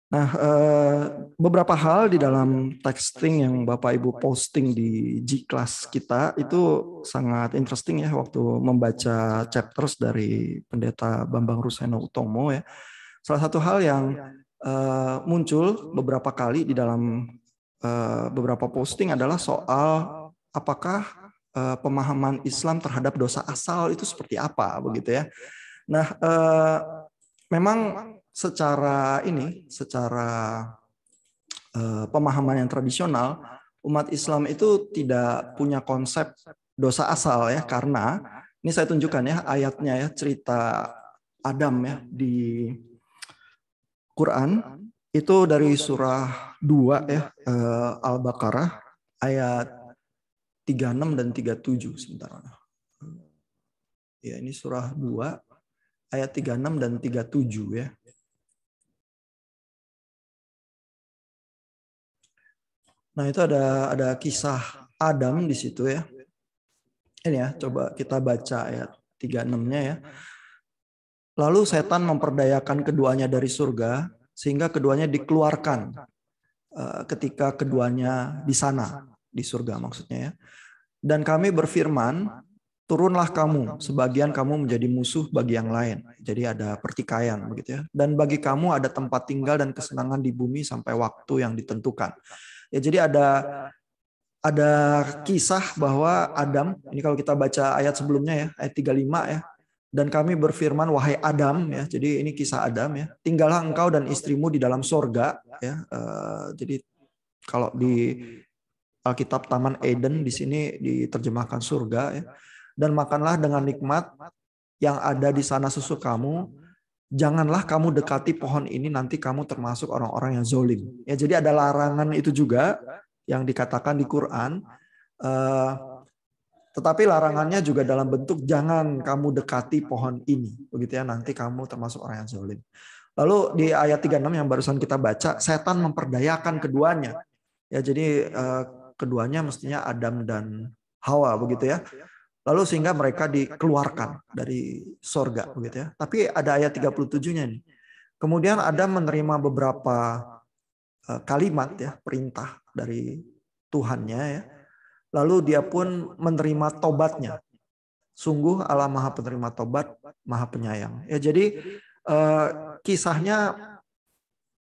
Nah, beberapa hal di dalam texting yang Bapak Ibu posting di G-Class kita itu sangat interesting ya waktu membaca chapters dari Pendeta Bambang Ruseno Utomo ya. Salah satu hal yang muncul beberapa kali di dalam beberapa posting adalah soal apakah pemahaman Islam terhadap dosa asal itu seperti apa begitu ya. Nah, memang secara pemahaman yang tradisional, umat Islam itu tidak punya konsep dosa asal ya, karena ini saya tunjukkan ya ayatnya ya, cerita Adam ya di Quran itu dari surah 2 ya, Al-Baqarah ayat 36 dan 37 sebentar. Ya, ini surah 2 ayat 36 dan 37 ya. Nah, itu ada kisah Adam di situ ya. Ini ya, coba kita baca ayat 36-nya ya. Lalu setan memperdayakan keduanya dari surga sehingga keduanya dikeluarkan ketika keduanya di sana, di surga maksudnya ya. Dan kami berfirman, turunlah kamu, sebagian kamu menjadi musuh bagi yang lain. Jadi ada pertikaian begitu ya. Dan bagi kamu ada tempat tinggal dan kesenangan di bumi sampai waktu yang ditentukan. Ya, jadi ada kisah bahwa Adam, ini kalau kita baca ayat sebelumnya ya, ayat 35 ya. Dan kami berfirman, wahai Adam ya, jadi ini kisah Adam ya, tinggallah engkau dan istrimu di dalam sorga ya. Jadi kalau di Alkitab Taman Eden di sini diterjemahkan surga ya. Dan makanlah dengan nikmat yang ada di sana susu kamu. Janganlah kamu dekati pohon ini, nanti kamu termasuk orang-orang yang zolim. Ya, jadi ada larangan itu juga yang dikatakan di Quran. Tetapi larangannya juga dalam bentuk jangan kamu dekati pohon ini, begitu ya, nanti kamu termasuk orang yang zalim. Lalu di ayat 36 yang barusan kita baca, setan memperdayakan keduanya. Ya, jadi keduanya mestinya Adam dan Hawa begitu ya. Lalu sehingga mereka dikeluarkan dari sorga begitu ya. Tapi ada ayat 37-nya nih. Kemudian Adam menerima beberapa kalimat ya, perintah dari Tuhannya ya. Lalu dia pun menerima tobatnya. Sungguh Allah Maha Penerima Tobat, Maha Penyayang. Ya, jadi kisahnya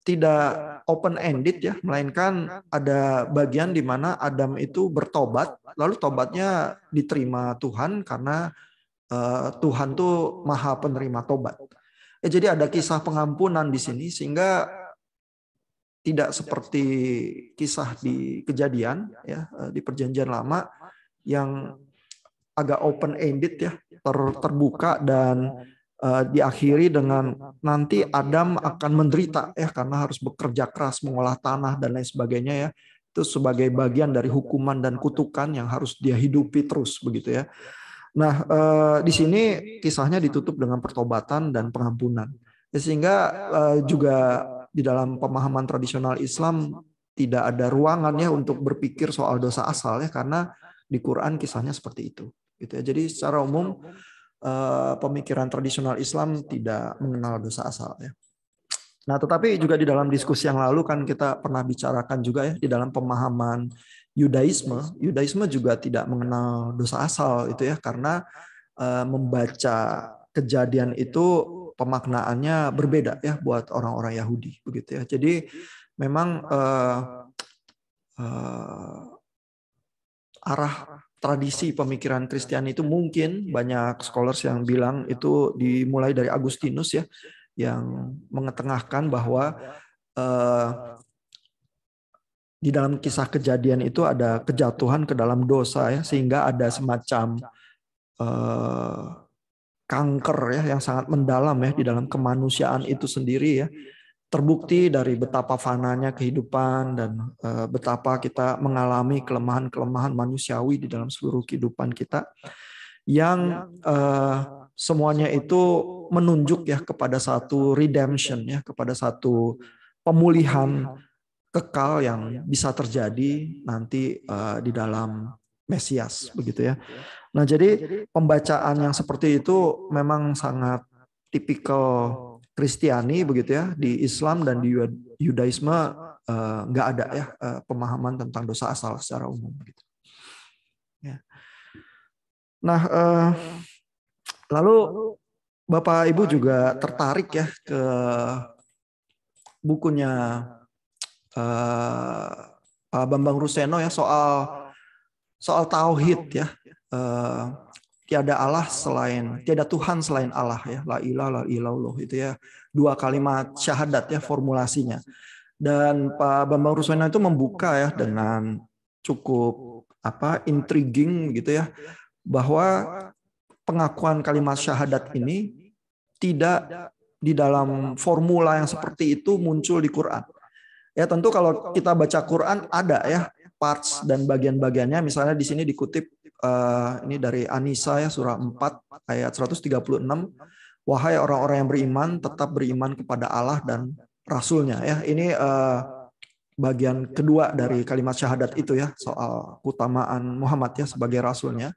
tidak open ended ya, melainkan ada bagian di mana Adam itu bertobat, lalu tobatnya diterima Tuhan karena Tuhan tuh Maha Penerima Tobat. Ya, jadi ada kisah pengampunan di sini sehingga tidak seperti kisah di Kejadian ya, di Perjanjian Lama yang agak open ended ya, terbuka dan diakhiri dengan nanti Adam akan menderita ya karena harus bekerja keras mengolah tanah dan lain sebagainya ya. Itu sebagai bagian dari hukuman dan kutukan yang harus dia hidupi terus begitu ya. Nah, di sini kisahnya ditutup dengan pertobatan dan pengampunan. Ya, sehingga juga di dalam pemahaman tradisional Islam tidak ada ruangan ya untuk berpikir soal dosa asal ya, karena di Quran kisahnya seperti itu. Gitu ya. Jadi secara umum pemikiran tradisional Islam tidak mengenal dosa asal ya. Nah, tetapi juga di dalam diskusi yang lalu kan kita pernah bicarakan juga ya, di dalam pemahaman Yudaisme juga tidak mengenal dosa asal itu ya, karena membaca Kejadian itu pemaknaannya berbeda ya buat orang-orang Yahudi begitu ya. Jadi memang arah tradisi pemikiran Kristiani itu mungkin banyak scholars yang bilang itu dimulai dari Agustinus ya, yang mengetengahkan bahwa di dalam kisah Kejadian itu ada kejatuhan ke dalam dosa ya, sehingga ada semacam kanker ya yang sangat mendalam ya di dalam kemanusiaan itu sendiri ya. Terbukti dari betapa fananya kehidupan dan betapa kita mengalami kelemahan-kelemahan manusiawi di dalam seluruh kehidupan kita, yang semuanya itu menunjuk ya kepada satu redemption ya, kepada satu pemulihan kekal yang bisa terjadi nanti di dalam Mesias begitu ya. Nah, jadi pembacaan yang seperti itu memang sangat tipikal Kristiani begitu ya, di Islam dan di Yudaisme nggak ada ya pemahaman tentang dosa asal secara umum gitu. Ya. Nah, lalu Bapak Ibu juga tertarik ya ke bukunya Pak Bambang Ruseno ya soal tauhid ya. Tiada Tuhan selain Allah ya, la ilaha illallah itu ya, 2 kalimat syahadat ya formulasinya. Dan Pak Bambang Ruseno itu membuka ya dengan cukup intriguing gitu ya, bahwa pengakuan kalimat syahadat ini tidak di dalam formula yang seperti itu muncul di Quran. Ya tentu kalau kita baca Quran ada ya parts dan bagian-bagiannya, misalnya di sini dikutip ini dari An-Nisa ya, surah 4 ayat 136, wahai orang-orang yang beriman, tetap beriman kepada Allah dan Rasulnya ya. Ini bagian kedua dari kalimat syahadat itu ya, soal keutamaan Muhammad ya sebagai Rasulnya,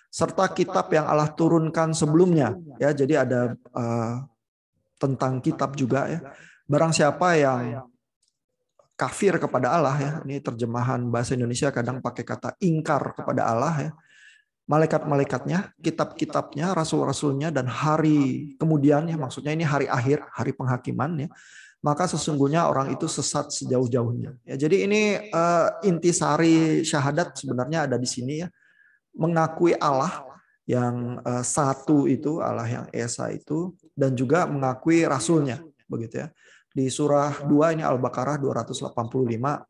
serta kitab yang Allah turunkan sebelumnya ya. Jadi ada tentang kitab juga ya. Barang siapa yang kafir kepada Allah ya, ini terjemahan bahasa Indonesia kadang pakai kata ingkar kepada Allah ya, malaikat-malaikatnya, kitab-kitabnya, rasul-rasulnya, dan hari kemudian ya, maksudnya ini hari akhir, hari penghakiman ya, maka sesungguhnya orang itu sesat sejauh-jauhnya ya. Jadi ini intisari syahadat sebenarnya ada di sini ya, mengakui Allah yang satu itu, Allah yang esa itu, dan juga mengakui rasulnya begitu ya. Di surah 2 ini Al-Baqarah 285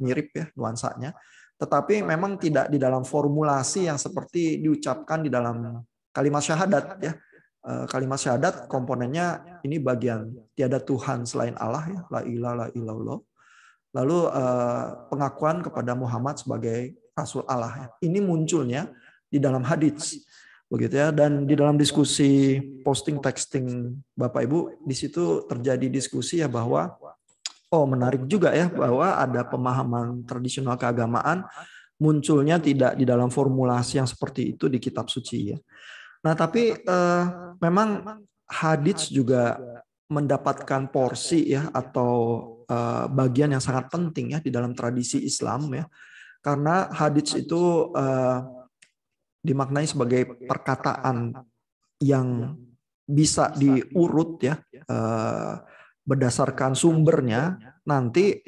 mirip ya nuansanya. Tetapi memang tidak di dalam formulasi yang seperti diucapkan di dalam kalimat syahadat ya. Kalimat syahadat komponennya ini bagian tiada Tuhan selain Allah ya, la ilaha illallah. Lalu pengakuan kepada Muhammad sebagai Rasul Allah ya. Ini munculnya di dalam hadits begitu ya, dan di dalam diskusi posting texting Bapak Ibu di situ terjadi diskusi ya, bahwa menarik juga ya bahwa ada pemahaman tradisional keagamaan munculnya tidak di dalam formulasi yang seperti itu di kitab suci ya. Nah, tapi memang hadits juga mendapatkan porsi ya, atau bagian yang sangat penting ya di dalam tradisi Islam ya. Karena hadits itu dimaknai sebagai perkataan yang bisa diurut ya, berdasarkan sumbernya, nanti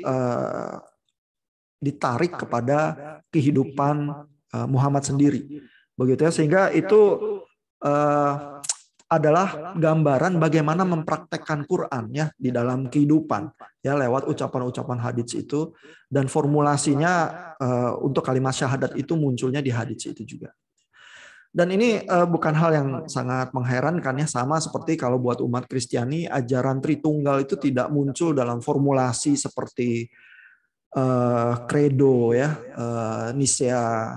ditarik kepada kehidupan Muhammad sendiri begitu ya, sehingga itu adalah gambaran bagaimana mempraktekkan Quran ya di dalam kehidupan ya, lewat ucapan-ucapan hadits itu, dan formulasinya untuk kalimat syahadat itu munculnya di hadits itu juga. Dan ini bukan hal yang sangat mengherankan ya, sama seperti kalau buat umat Kristiani ajaran Tritunggal itu tidak muncul dalam formulasi seperti credo ya, Nicea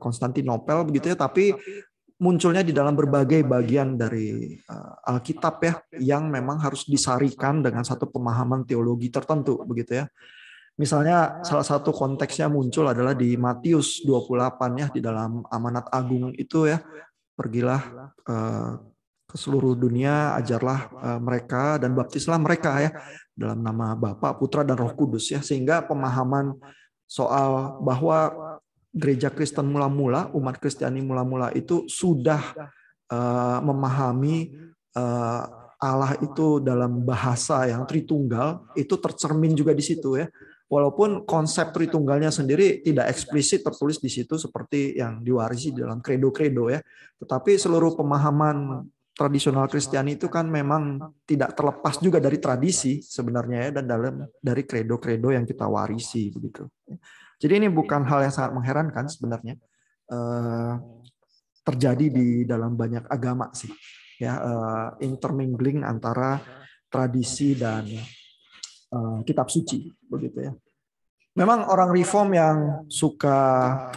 Konstantinopel begitu ya, tapi munculnya di dalam berbagai bagian dari Alkitab ya, yang memang harus disarikan dengan satu pemahaman teologi tertentu begitu ya. Misalnya salah satu konteksnya muncul adalah di Matius 28 ya, di dalam amanat agung itu ya, pergilah ke seluruh dunia, ajarlah mereka dan baptislah mereka ya dalam nama Bapa, Putra dan Roh Kudus ya, sehingga pemahaman soal bahwa gereja Kristen mula-mula, umat Kristiani mula-mula itu sudah memahami Allah itu dalam bahasa yang Tritunggal, itu tercermin juga di situ ya. Walaupun konsep Tritunggalnya sendiri tidak eksplisit tertulis di situ seperti yang diwarisi dalam kredo-kredo ya. Tetapi seluruh pemahaman tradisional Kristiani itu kan memang tidak terlepas juga dari tradisi sebenarnya ya, dan dari kredo-kredo yang kita warisi begitu. Jadi ini bukan hal yang sangat mengherankan sebenarnya, terjadi di dalam banyak agama sih ya, intermingling antara tradisi dan kitab suci begitu ya. Memang orang reform yang suka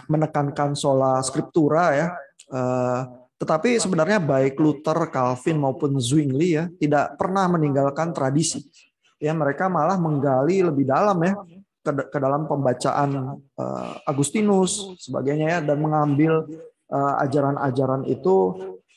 menekankan sola scriptura ya, tetapi sebenarnya baik Luther, Calvin maupun Zwingli ya tidak pernah meninggalkan tradisi. Ya, mereka malah menggali lebih dalam ya ke dalam pembacaan Agustinus sebagainya ya, dan mengambil ajaran-ajaran itu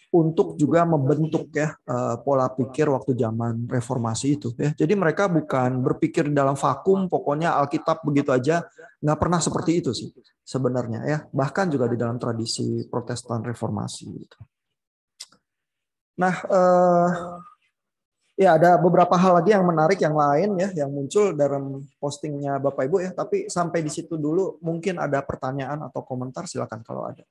untuk juga membentuk ya pola pikir waktu zaman reformasi itu ya. Jadi mereka bukan berpikir dalam vakum, pokoknya Alkitab begitu aja, nggak pernah seperti itu sih sebenarnya ya. Bahkan juga di dalam tradisi Protestan reformasi gitu. Nah, ya ada beberapa hal lagi yang menarik yang lain ya yang muncul dalam postingnya Bapak Ibu ya. Tapi sampai di situ dulu, mungkin ada pertanyaan atau komentar, silakan kalau ada.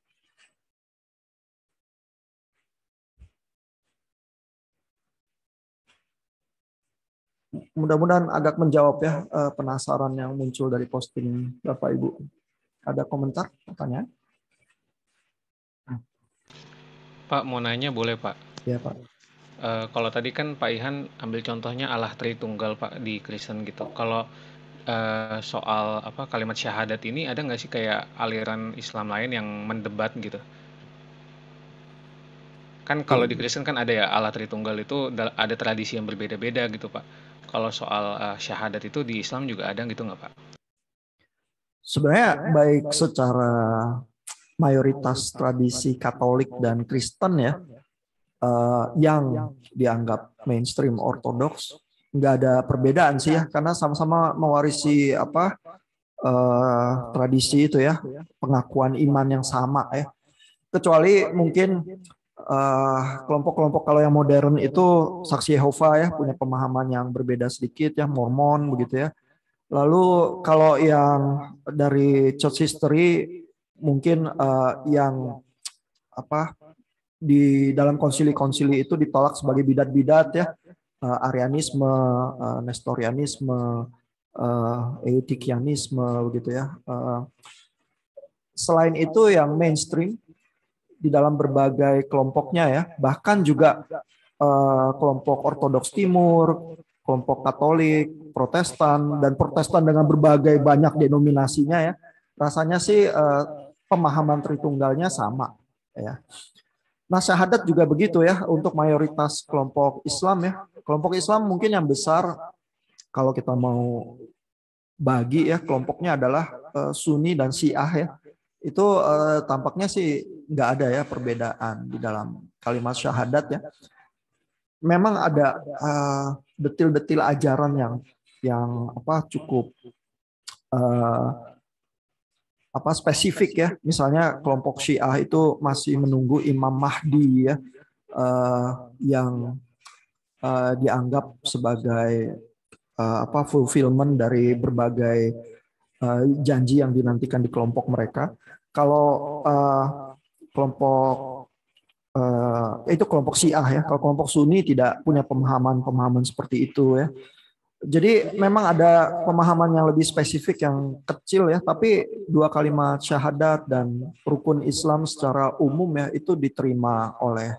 Mudah-mudahan agak menjawab ya penasaran yang muncul dari posting Bapak Ibu. Ada komentar, pertanyaan? Pak, mau nanya boleh Pak? Ya Pak. Kalau tadi kan Pak Ihan ambil contohnya Allah Tritunggal Pak di Kristen gitu. Kalau soal apa kalimat syahadat ini ada nggak sih kayak aliran Islam lain yang mendebat gitu? Kan kalau di Kristen kan ada ya Allah Tritunggal itu ada tradisi yang berbeda-beda gitu Pak. Kalau soal syahadat itu di Islam juga ada gitu nggak Pak? Sebenarnya baik secara mayoritas tradisi Katolik dan Kristen ya yang dianggap mainstream ortodoks, nggak ada perbedaan sih ya, karena sama-sama mewarisi apa tradisi itu ya, pengakuan iman yang sama ya. Kecuali mungkin kelompok-kelompok kalau yang modern itu Saksi Yehova ya, punya pemahaman yang berbeda sedikit ya, Mormon begitu ya. Lalu kalau yang dari church history mungkin yang apa di dalam konsili-konsili itu ditolak sebagai bidat-bidat ya, Arianisme, Nestorianisme, Eutikianisme begitu ya. Selain itu yang mainstream di dalam berbagai kelompoknya ya, bahkan juga kelompok Ortodoks Timur, kelompok Katolik, Protestan, dan Protestan dengan berbagai banyak denominasinya ya, rasanya sih pemahaman Tritunggalnya sama ya. Nah, syahadat juga begitu ya untuk mayoritas kelompok Islam ya. Kelompok Islam mungkin yang besar kalau kita mau bagi ya, kelompoknya adalah Sunni dan Syiah ya. Itu tampaknya sih nggak ada ya perbedaan di dalam kalimat syahadat ya. Memang ada detil-detil ajaran yang apa cukup apa spesifik ya. Misalnya kelompok Syiah itu masih menunggu Imam Mahdi ya, yang dianggap sebagai apa fulfillment dari berbagai janji yang dinantikan di kelompok mereka. Kalau kelompok itu kelompok Syiah ya. Kalau kelompok Sunni tidak punya pemahaman seperti itu ya. Jadi memang ada pemahaman yang lebih spesifik yang kecil ya, tapi dua kalimat syahadat dan rukun Islam secara umum ya itu diterima oleh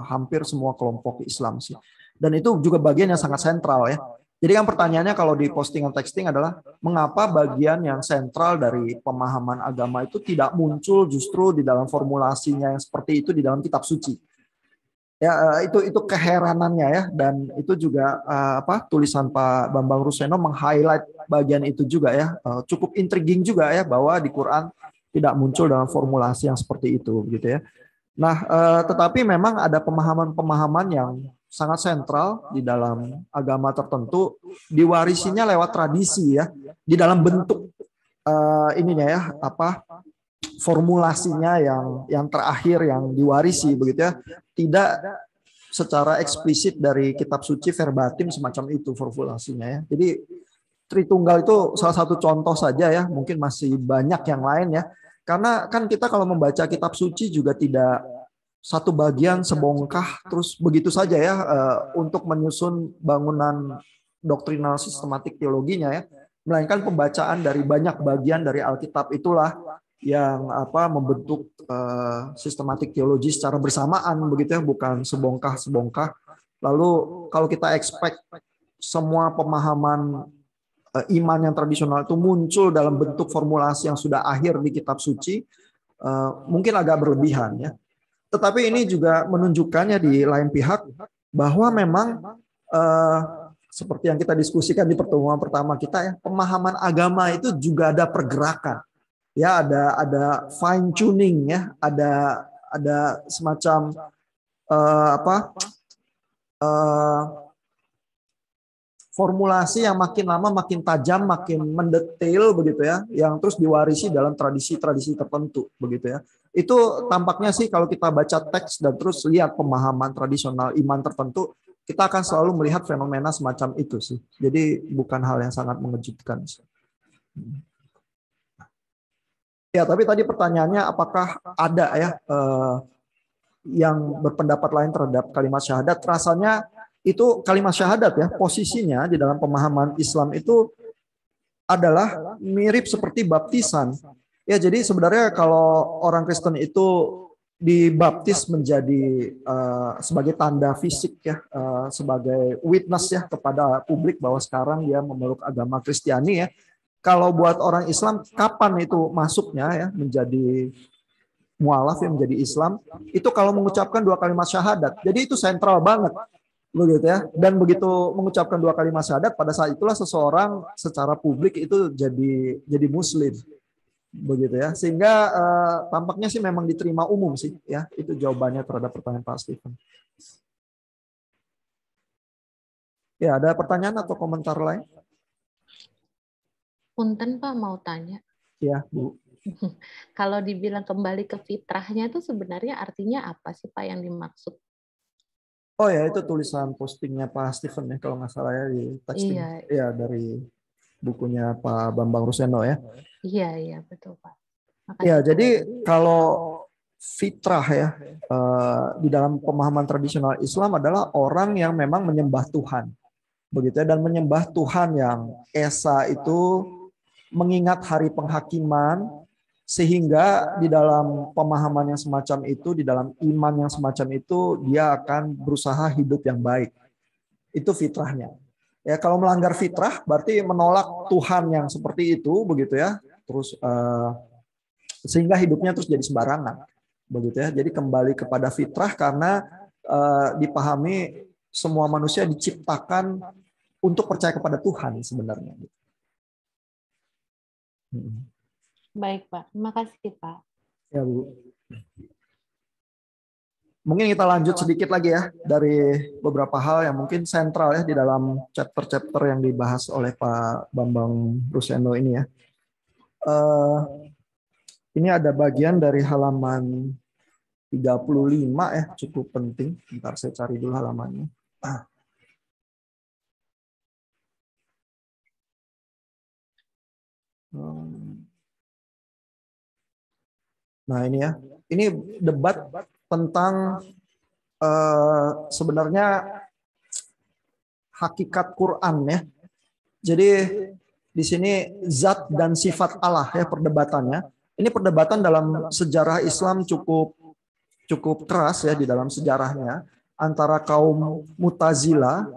hampir semua kelompok Islam sih. Dan itu juga bagian yang sangat sentral ya. Jadi kan pertanyaannya kalau di postingan texting adalah mengapa bagian yang sentral dari pemahaman agama itu tidak muncul justru di dalam formulasinya yang seperti itu di dalam kitab suci. Ya itu keheranannya ya, dan itu juga apa tulisan Pak Bambang Ruseno meng-highlight bagian itu juga ya, cukup intriguing juga ya bahwa di Quran tidak muncul dalam formulasi yang seperti itu gitu ya. Nah, tetapi memang ada pemahaman-pemahaman yang sangat sentral di dalam agama tertentu, diwarisinya lewat tradisi ya, di dalam bentuk ininya ya, apa formulasinya yang terakhir yang diwarisi begitu ya, tidak secara eksplisit dari kitab suci verbatim semacam itu formulasinya ya. Jadi Tritunggal itu salah satu contoh saja ya, mungkin masih banyak yang lain ya. Karena kan kita kalau membaca kitab suci juga tidak satu bagian sebongkah terus begitu saja ya untuk menyusun bangunan doktrinal sistematik teologinya ya. Melainkan pembacaan dari banyak bagian dari Alkitab itulah yang apa membentuk sistematik teologi secara bersamaan begitu ya, bukan sebongkah-sebongkah. Lalu kalau kita expect semua pemahaman iman yang tradisional itu muncul dalam bentuk formulasi yang sudah akhir di kitab suci, mungkin agak berlebihan ya. Tetapi ini juga menunjukkannya di lain pihak bahwa memang seperti yang kita diskusikan di pertemuan pertama kita ya, pemahaman agama itu juga ada pergerakan. Ya, ada fine tuning ya, ada semacam formulasi yang makin lama makin tajam, makin mendetail begitu ya, yang terus diwarisi dalam tradisi-tradisi tertentu begitu ya. Itu tampaknya sih kalau kita baca teks dan terus lihat pemahaman tradisional iman tertentu, kita akan selalu melihat fenomena semacam itu sih. Jadi bukan hal yang sangat mengejutkan. Ya, tapi tadi pertanyaannya apakah ada ya yang berpendapat lain terhadap kalimat syahadat? Rasanya itu kalimat syahadat ya, posisinya di dalam pemahaman Islam itu adalah mirip seperti baptisan. Ya, jadi sebenarnya kalau orang Kristen itu dibaptis menjadi sebagai tanda fisik ya, sebagai witness ya kepada publik bahwa sekarang dia memeluk agama Kristiani ya. Kalau buat orang Islam, kapan itu masuknya ya menjadi mualaf yang menjadi Islam? Itu kalau mengucapkan 2 kalimat syahadat. Jadi itu sentral banget. Begitu ya. Dan begitu mengucapkan 2 kalimat syahadat, pada saat itulah seseorang secara publik itu jadi muslim. Begitu ya. Sehingga tampaknya sih memang diterima umum sih ya. Itu jawabannya terhadap pertanyaan Pak Stephen. Ya, ada pertanyaan atau komentar lain? Punten Pak, mau tanya. Ya, Bu. Kalau dibilang kembali ke fitrahnya itu sebenarnya artinya apa sih Pak yang dimaksud? Oh ya, itu tulisan postingnya Pak Stephen ya kalau nggak salah ya di texting. Iya. Ya, dari bukunya Pak Bambang Ruseno ya. Iya betul Pak. Makasih. Ya, jadi kalau fitrah ya di dalam pemahaman tradisional Islam adalah orang yang memang menyembah Tuhan. Begitu ya, dan menyembah Tuhan yang esa itu mengingat hari penghakiman, sehingga di dalam pemahaman yang semacam itu, di dalam iman yang semacam itu, dia akan berusaha hidup yang baik. Itu fitrahnya. Ya, kalau melanggar fitrah berarti menolak Tuhan yang seperti itu, begitu ya. Terus sehingga hidupnya terus jadi sembarangan, begitu ya. Jadi kembali kepada fitrah karena dipahami semua manusia diciptakan untuk percaya kepada Tuhan sebenarnya. Baik Pak, terima kasih Pak. Ya Bu. Mungkin kita lanjut sedikit lagi ya dari beberapa hal yang mungkin sentral ya di dalam chapter-chapter yang dibahas oleh Pak Bambang Ruseno ini ya. Ini ada bagian dari halaman 35 ya, cukup penting. Bentar saya cari dulu halamannya. Nah ini ya, ini debat tentang sebenarnya hakikat Quran ya. Jadi di sini zat dan sifat Allah ya perdebatannya. Ini perdebatan dalam sejarah Islam cukup keras ya di dalam sejarahnya antara kaum Mu'tazilah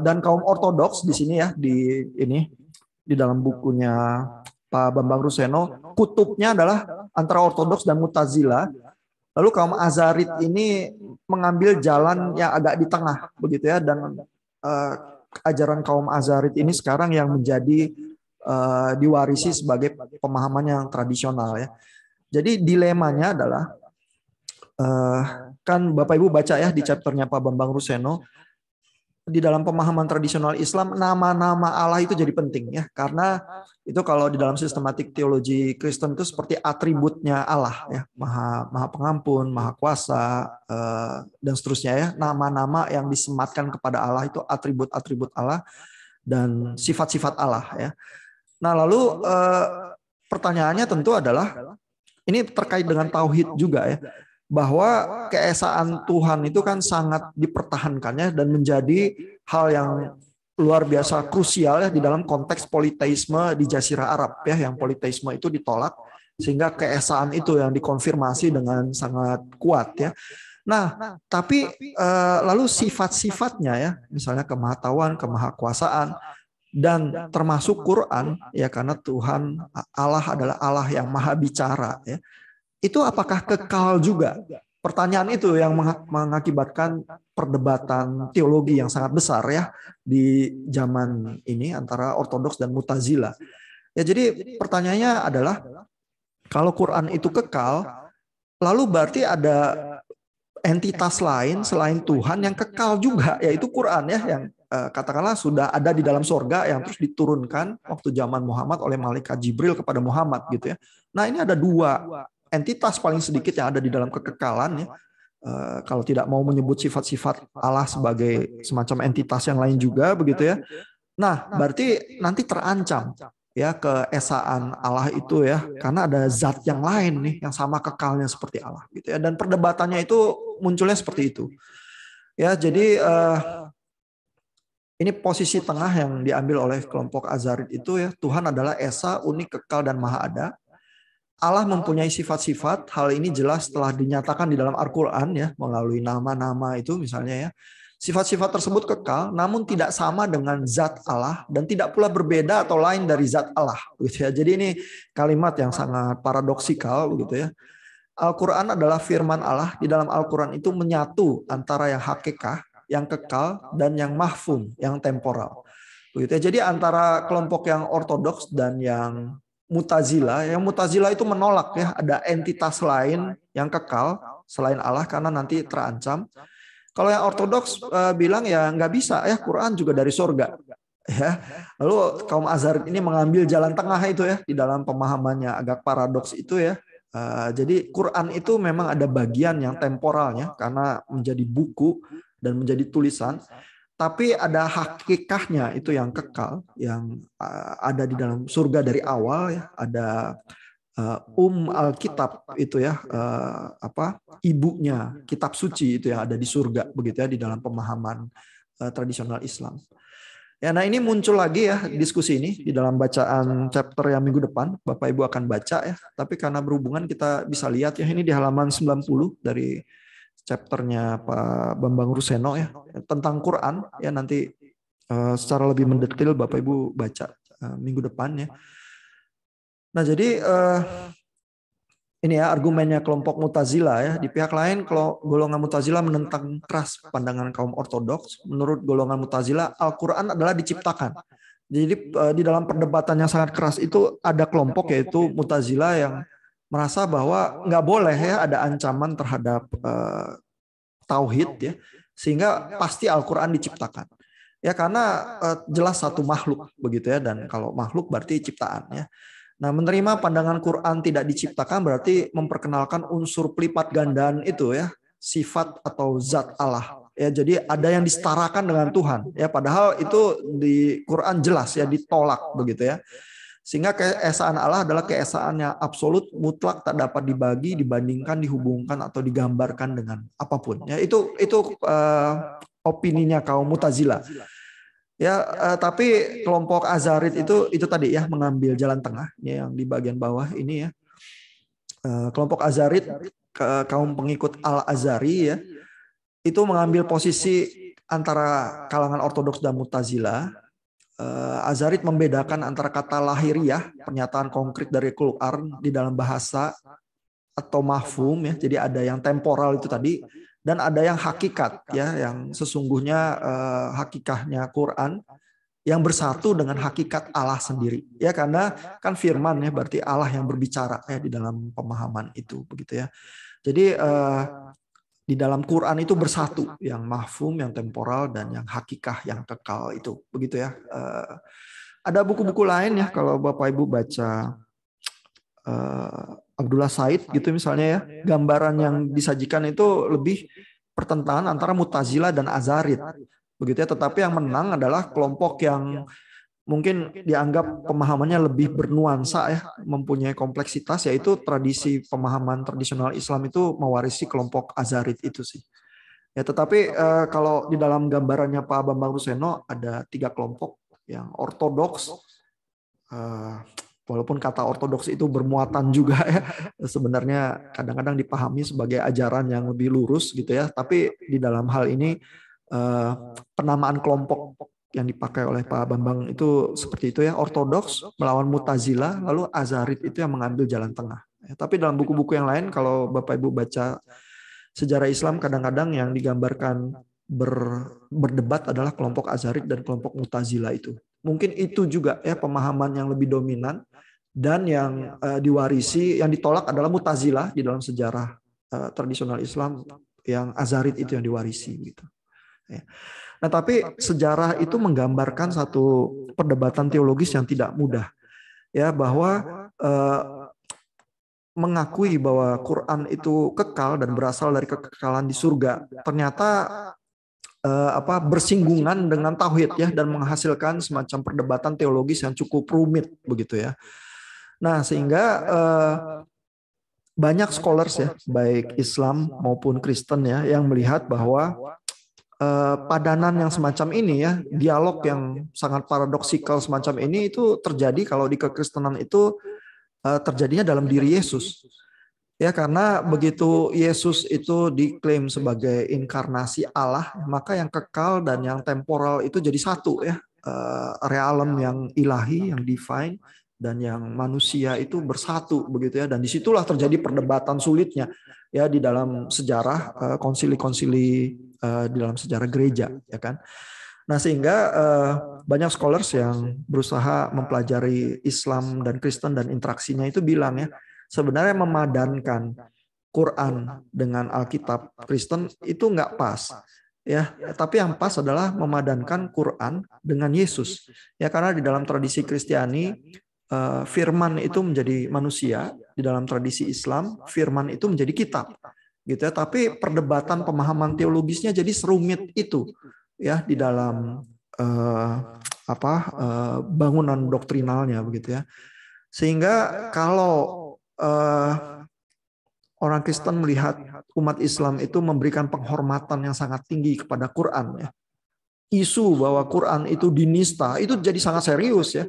dan kaum Ortodoks di sini ya di dalam bukunya Pak Bambang Ruseno, kutubnya adalah antara Ortodoks dan Mu'tazilah. Lalu kaum Azarid ini mengambil jalan yang agak di tengah begitu ya, dan ajaran kaum Azarid ini sekarang yang menjadi diwarisi sebagai pemahaman yang tradisional ya. Jadi dilemanya adalah kan Bapak Ibu baca ya di chapternya Pak Bambang Ruseno, di dalam pemahaman tradisional Islam nama-nama Allah itu jadi penting ya, karena itu kalau di dalam sistematik teologi Kristen itu seperti atributnya Allah ya, maha pengampun, maha kuasa dan seterusnya ya, nama-nama yang disematkan kepada Allah itu atribut-atribut Allah dan sifat-sifat Allah ya. Nah lalu pertanyaannya tentu adalah ini terkait dengan tauhid juga ya, bahwa keesaan Tuhan itu kan sangat dipertahankannya dan menjadi hal yang luar biasa krusial ya di dalam konteks politeisme di Jazirah Arab ya, yang politeisme itu ditolak sehingga keesaan itu yang dikonfirmasi dengan sangat kuat ya. Nah, tapi lalu sifat-sifatnya ya, misalnya kemahatauan, kemahakuasaan, dan termasuk Quran ya, karena Tuhan Allah adalah Allah yang maha bicara ya. Itu apakah kekal juga? Pertanyaan itu yang mengakibatkan perdebatan teologi yang sangat besar ya di zaman ini antara Ortodoks dan Mu'tazilah. Ya, jadi pertanyaannya adalah kalau Quran itu kekal, lalu berarti ada entitas lain selain Tuhan yang kekal juga, yaitu Quran ya, yang katakanlah sudah ada di dalam sorga yang terus diturunkan waktu zaman Muhammad oleh malaikat Jibril kepada Muhammad gitu ya. Nah ini ada dua entitas paling sedikit yang ada di dalam kekekalan ya. Kalau tidak mau menyebut sifat-sifat Allah sebagai semacam entitas yang lain juga begitu ya. Nah berarti nanti terancam ya keesaan Allah itu ya, karena ada zat yang lain nih yang sama kekalnya seperti Allah gitu ya. Dan perdebatannya itu munculnya seperti itu ya. Jadi ini posisi tengah yang diambil oleh kelompok Azarid itu ya. Tuhan adalah esa, unik, kekal, dan maha ada. Allah mempunyai sifat-sifat. Hal ini jelas telah dinyatakan di dalam Al-Quran ya, melalui nama-nama itu misalnya ya. Sifat-sifat tersebut kekal, namun tidak sama dengan zat Allah dan tidak pula berbeda atau lain dari zat Allah. Gitu ya. Jadi ini kalimat yang sangat paradoksikal begitu ya. Al-Quran adalah firman Allah. Di dalam Al-Quran itu menyatu antara yang hakikah, yang kekal, dan yang mahfum, yang temporal. Begitu ya. Jadi antara kelompok yang ortodoks dan yang Mu'tazilah, yang Mu'tazilah itu menolak ya ada entitas lain yang kekal selain Allah karena nanti terancam. Kalau yang ortodoks bilang ya nggak bisa ya, Quran juga dari surga. Ya. Lalu kaum Azarid ini mengambil jalan tengah itu ya, di dalam pemahamannya agak paradoks itu ya. Jadi Quran itu memang ada bagian yang temporalnya karena menjadi buku dan menjadi tulisan, tapi ada hakikahnya itu yang kekal, yang ada di dalam surga dari awal ya. Ada Alkitab itu ya, ibunya kitab suci itu yang ada di surga begitu ya, di dalam pemahaman tradisional Islam. Ya, nah ini muncul lagi ya diskusi ini di dalam bacaan chapter yang minggu depan Bapak Ibu akan baca ya. Tapi karena berhubungan kita bisa lihat ya, ini di halaman 90 dari chapternya Pak Bambang Ruseno ya, tentang Quran ya. Nanti secara lebih mendetail Bapak Ibu baca minggu depan ya. Nah jadi ini ya argumennya kelompok Mu'tazilah ya. Di pihak lain kalau golongan Mu'tazilah menentang keras pandangan kaum ortodoks. Menurut golongan Mu'tazilah Al-Quran adalah diciptakan. Jadi di dalam perdebatan yang sangat keras itu ada kelompok yaitu Mu'tazilah yang merasa bahwa nggak boleh ya ada ancaman terhadap tauhid ya, sehingga pasti Al-Quran diciptakan ya, karena jelas satu makhluk begitu ya, dan kalau makhluk berarti ciptaan ya. Nah, menerima pandangan Quran tidak diciptakan berarti memperkenalkan unsur pelipat gandaan itu ya, sifat atau zat Allah ya. Jadi ada yang disetarakan dengan Tuhan ya, padahal itu di Quran jelas ya ditolak begitu ya. Sehingga keesaan Allah adalah keesaan yang absolut, mutlak, tak dapat dibagi, dibandingkan, dihubungkan atau digambarkan dengan apapun. Ya, itu opininya kaum Mu'tazilah. Ya, tapi kelompok Azarid itu tadi ya mengambil jalan tengah ya, yang di bagian bawah ini ya. Kelompok Azarid, kaum pengikut Al-Azari ya, itu mengambil posisi antara kalangan ortodoks dan Mu'tazilah. Azarid membedakan antara kata lahiriah, pernyataan konkret dari Quran di dalam bahasa, atau mahfum ya, jadi ada yang temporal itu tadi, dan ada yang hakikat ya, yang sesungguhnya hakikahnya Quran yang bersatu dengan hakikat Allah sendiri ya, karena kan firman ya, berarti Allah yang berbicara ya di dalam pemahaman itu begitu ya. Jadi di dalam Quran itu bersatu yang mahfum, yang temporal, dan yang hakikah, yang kekal itu begitu ya. Ada buku-buku lain ya kalau Bapak Ibu baca Abdullah Said gitu misalnya ya, gambaran yang disajikan itu lebih pertentangan antara Mu'tazilah dan Azarid begitu ya. Tetapi yang menang adalah kelompok yang mungkin dianggap pemahamannya lebih bernuansa ya, mempunyai kompleksitas, yaitu tradisi pemahaman tradisional Islam itu mewarisi kelompok Azarid itu sih. Ya, tetapi kalau di dalam gambarannya Pak Bambang Ruseno ada 3 kelompok yang ortodoks. Walaupun kata ortodoks itu bermuatan juga ya, sebenarnya kadang-kadang dipahami sebagai ajaran yang lebih lurus gitu ya. Tapi di dalam hal ini penamaan kelompok yang dipakai oleh Pak Bambang itu seperti itu ya, ortodoks melawan Mu'tazilah, lalu Azarid itu yang mengambil jalan tengah. Tapi dalam buku-buku yang lain kalau Bapak Ibu baca sejarah Islam, kadang-kadang yang digambarkan berdebat adalah kelompok Azarid dan kelompok Mu'tazilah itu. Mungkin itu juga ya pemahaman yang lebih dominan, dan yang diwarisi, yang ditolak adalah Mu'tazilah di dalam sejarah tradisional Islam. yang Azarid itu yang diwarisi gitu. Ya. Nah, tapi sejarah itu menggambarkan satu perdebatan teologis yang tidak mudah, ya, bahwa mengakui bahwa Quran itu kekal dan berasal dari kekekalan di surga ternyata bersinggungan dengan tauhid, ya, dan menghasilkan semacam perdebatan teologis yang cukup rumit begitu ya. Nah, sehingga banyak scholars, ya, baik Islam maupun Kristen, ya, yang melihat bahwa padanan yang semacam ini, ya, dialog yang sangat paradoksikal semacam ini itu terjadi kalau di kekristenan itu terjadinya dalam diri Yesus. Ya, karena begitu Yesus itu diklaim sebagai inkarnasi Allah, maka yang kekal dan yang temporal itu jadi satu, ya. Realem yang ilahi, yang divine, dan yang manusia itu bersatu begitu, ya. Dan disitulah terjadi perdebatan sulitnya, ya, di dalam sejarah konsili-konsili di dalam sejarah gereja, ya kan. Nah, sehingga banyak scholars yang berusaha mempelajari Islam dan Kristen dan interaksinya itu bilang, ya, sebenarnya memadankan Quran dengan Alkitab Kristen itu nggak pas, ya. Tapi yang pas adalah memadankan Quran dengan Yesus, ya, karena di dalam tradisi Kristiani firman itu menjadi manusia, di dalam tradisi Islam firman itu menjadi kitab, gitu ya. Tapi perdebatan pemahaman teologisnya jadi serumit itu, ya, di dalam bangunan doktrinalnya begitu, ya. Sehingga kalau orang Kristen melihat umat Islam itu memberikan penghormatan yang sangat tinggi kepada Quran, ya, isu bahwa Quran itu dinista itu jadi sangat serius, ya.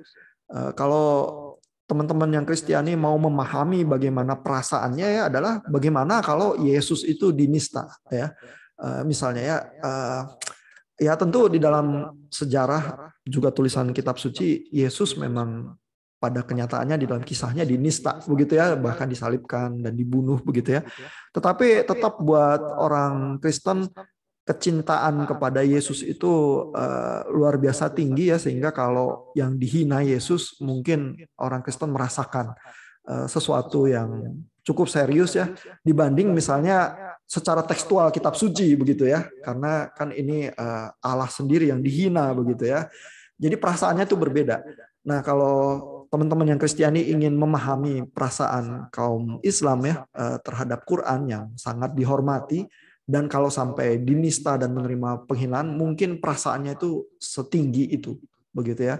Kalau teman-teman yang Kristiani mau memahami bagaimana perasaannya, ya, adalah bagaimana kalau Yesus itu dinista, ya. Misalnya, ya tentu di dalam sejarah juga tulisan kitab suci Yesus memang pada kenyataannya di dalam kisahnya dinista begitu, ya, bahkan disalibkan dan dibunuh begitu, ya. Tetapi tetap buat orang Kristen kecintaan kepada Yesus itu luar biasa tinggi, ya, sehingga kalau yang dihina Yesus mungkin orang Kristen merasakan sesuatu yang cukup serius, ya, dibanding misalnya secara tekstual kitab suci begitu, ya, karena kan ini Allah sendiri yang dihina begitu, ya. Jadi perasaannya itu berbeda. Nah, kalau teman-teman yang Kristiani ingin memahami perasaan kaum Islam, ya, terhadap Quran yang sangat dihormati, dan kalau sampai dinista dan menerima penghinaan, mungkin perasaannya itu setinggi itu, begitu, ya.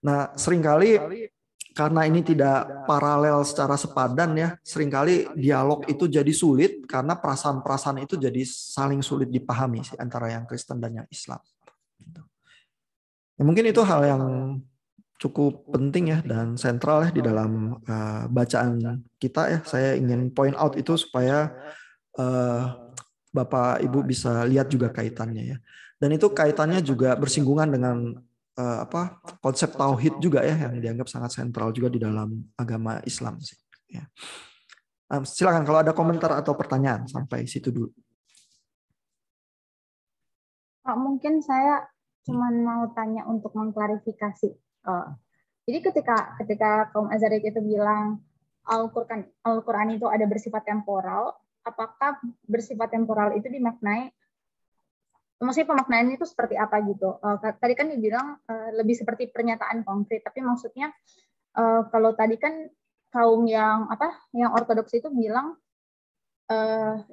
Nah, seringkali karena ini tidak paralel secara sepadan, ya, seringkali dialog itu jadi sulit karena perasaan-perasaan itu jadi saling sulit dipahami sih, antara yang Kristen dan yang Islam. Ya, mungkin itu hal yang cukup penting, ya, dan sentral, ya, di dalam bacaan kita, ya. Saya ingin point out itu supaya Bapak Ibu bisa lihat juga kaitannya, ya. Dan itu kaitannya juga bersinggungan dengan konsep tauhid juga, ya, yang dianggap sangat sentral juga di dalam agama Islam sih, ya. Silakan kalau ada komentar atau pertanyaan sampai situ dulu. Pak, mungkin saya cuma mau tanya untuk mengklarifikasi. Jadi ketika kaum Azarid itu bilang Al-Quran itu ada bersifat temporal, apakah bersifat temporal itu dimaknai, maksudnya pemaknaannya itu seperti apa gitu? Tadi kan dibilang lebih seperti pernyataan konkret, tapi maksudnya kalau tadi kan kaum yang ortodoks itu bilang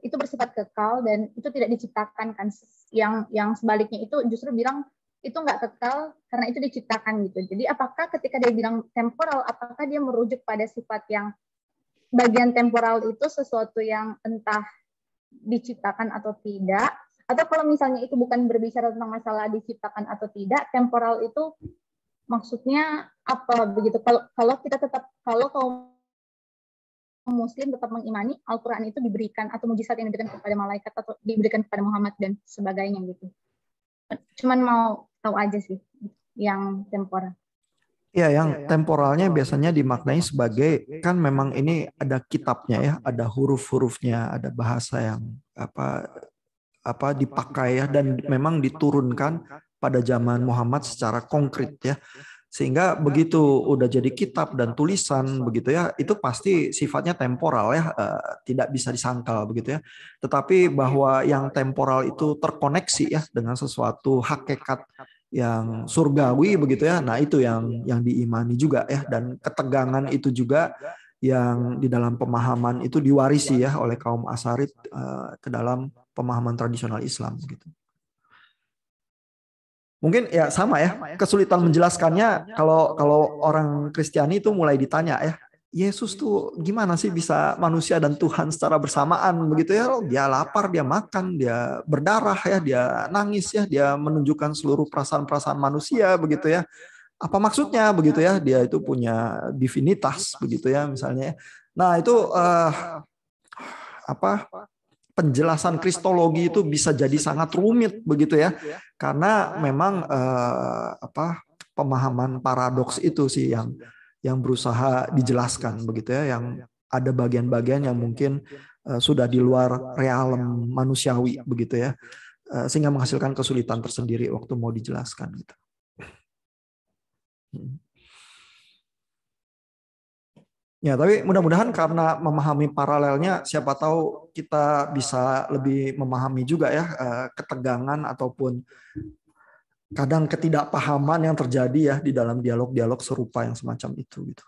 itu bersifat kekal dan itu tidak diciptakan kan, yang sebaliknya itu justru bilang itu nggak kekal karena itu diciptakan gitu. Jadi apakah ketika dia bilang temporal, apakah dia merujuk pada sifat yang bagian temporal itu sesuatu yang entah diciptakan atau tidak, atau kalau misalnya itu bukan berbicara tentang masalah diciptakan atau tidak, temporal itu maksudnya apa begitu? Kalau kaum Muslim tetap mengimani Al-Quran itu diberikan atau mujizat yang diberikan kepada malaikat atau diberikan kepada Muhammad dan sebagainya gitu. Cuman mau tahu aja sih yang temporal. Ya, yang temporalnya biasanya dimaknai sebagai, kan memang ini ada kitabnya, ya, ada huruf-hurufnya, ada bahasa yang dipakai, ya, dan memang diturunkan pada zaman Muhammad secara konkret, ya. Sehingga begitu udah jadi kitab dan tulisan begitu ya, itu pasti sifatnya temporal ya, tidak bisa disangkal begitu ya. Tetapi bahwa yang temporal itu terkoneksi ya dengan sesuatu hakikat yang surgawi begitu ya. Nah, itu yang diimani juga ya, dan ketegangan itu juga yang di dalam pemahaman itu diwarisi ya oleh kaum Asy'ari ke dalam pemahaman tradisional Islam gitu. Mungkin ya sama ya, kesulitan menjelaskannya kalau orang Kristiani itu mulai ditanya ya, Yesus tuh gimana sih bisa manusia dan Tuhan secara bersamaan begitu ya? Dia lapar, dia makan, dia berdarah ya, dia nangis ya, dia menunjukkan seluruh perasaan-perasaan manusia begitu ya. Apa maksudnya begitu ya? Dia itu punya divinitas begitu ya misalnya. Nah, itu penjelasan kristologi itu bisa jadi sangat rumit begitu ya, karena memang pemahaman paradoks itu sih yang berusaha dijelaskan begitu ya, yang ada bagian-bagian yang mungkin sudah di luar realem manusiawi begitu ya, sehingga menghasilkan kesulitan tersendiri waktu mau dijelaskan gitu. Ya, tapi mudah-mudahan karena memahami paralelnya, siapa tahu kita bisa lebih memahami juga ya ketegangan ataupun kadang ketidakpahaman yang terjadi ya di dalam dialog-dialog serupa yang semacam itu gitu.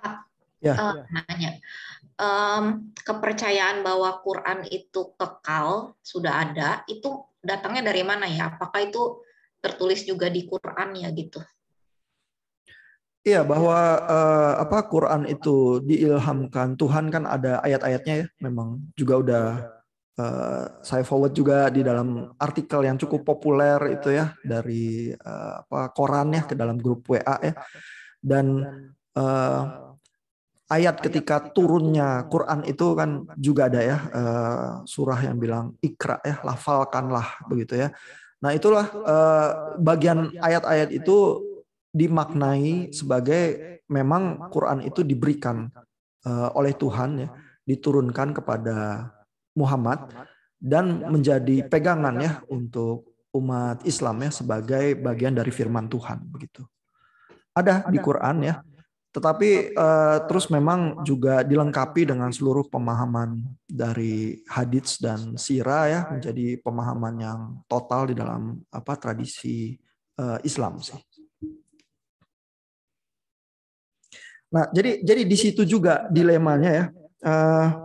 Pak, ya. Nanya, kepercayaan bahwa Quran itu kekal sudah ada, itu datangnya dari mana ya? Apakah itu tertulis juga di Quran ya gitu? Iya, bahwa Quran itu diilhamkan Tuhan, kan ada ayat-ayatnya ya, memang juga udah saya forward juga di dalam artikel yang cukup populer itu ya dari Quran ya ke dalam grup WA ya. Dan ayat ketika turunnya Quran itu kan juga ada ya, surah yang bilang Iqra ya, lafalkanlah begitu ya. Nah, itulah bagian ayat-ayat itu dimaknai sebagai memang Quran itu diberikan oleh Tuhan ya, diturunkan kepada Muhammad dan menjadi pegangan ya untuk umat Islam ya sebagai bagian dari firman Tuhan begitu. Ada di Quran ya, tetapi terus memang juga dilengkapi dengan seluruh pemahaman dari hadits dan sirah ya, menjadi pemahaman yang total di dalam tradisi Islam sih. Nah, jadi di situ juga dilemanya ya.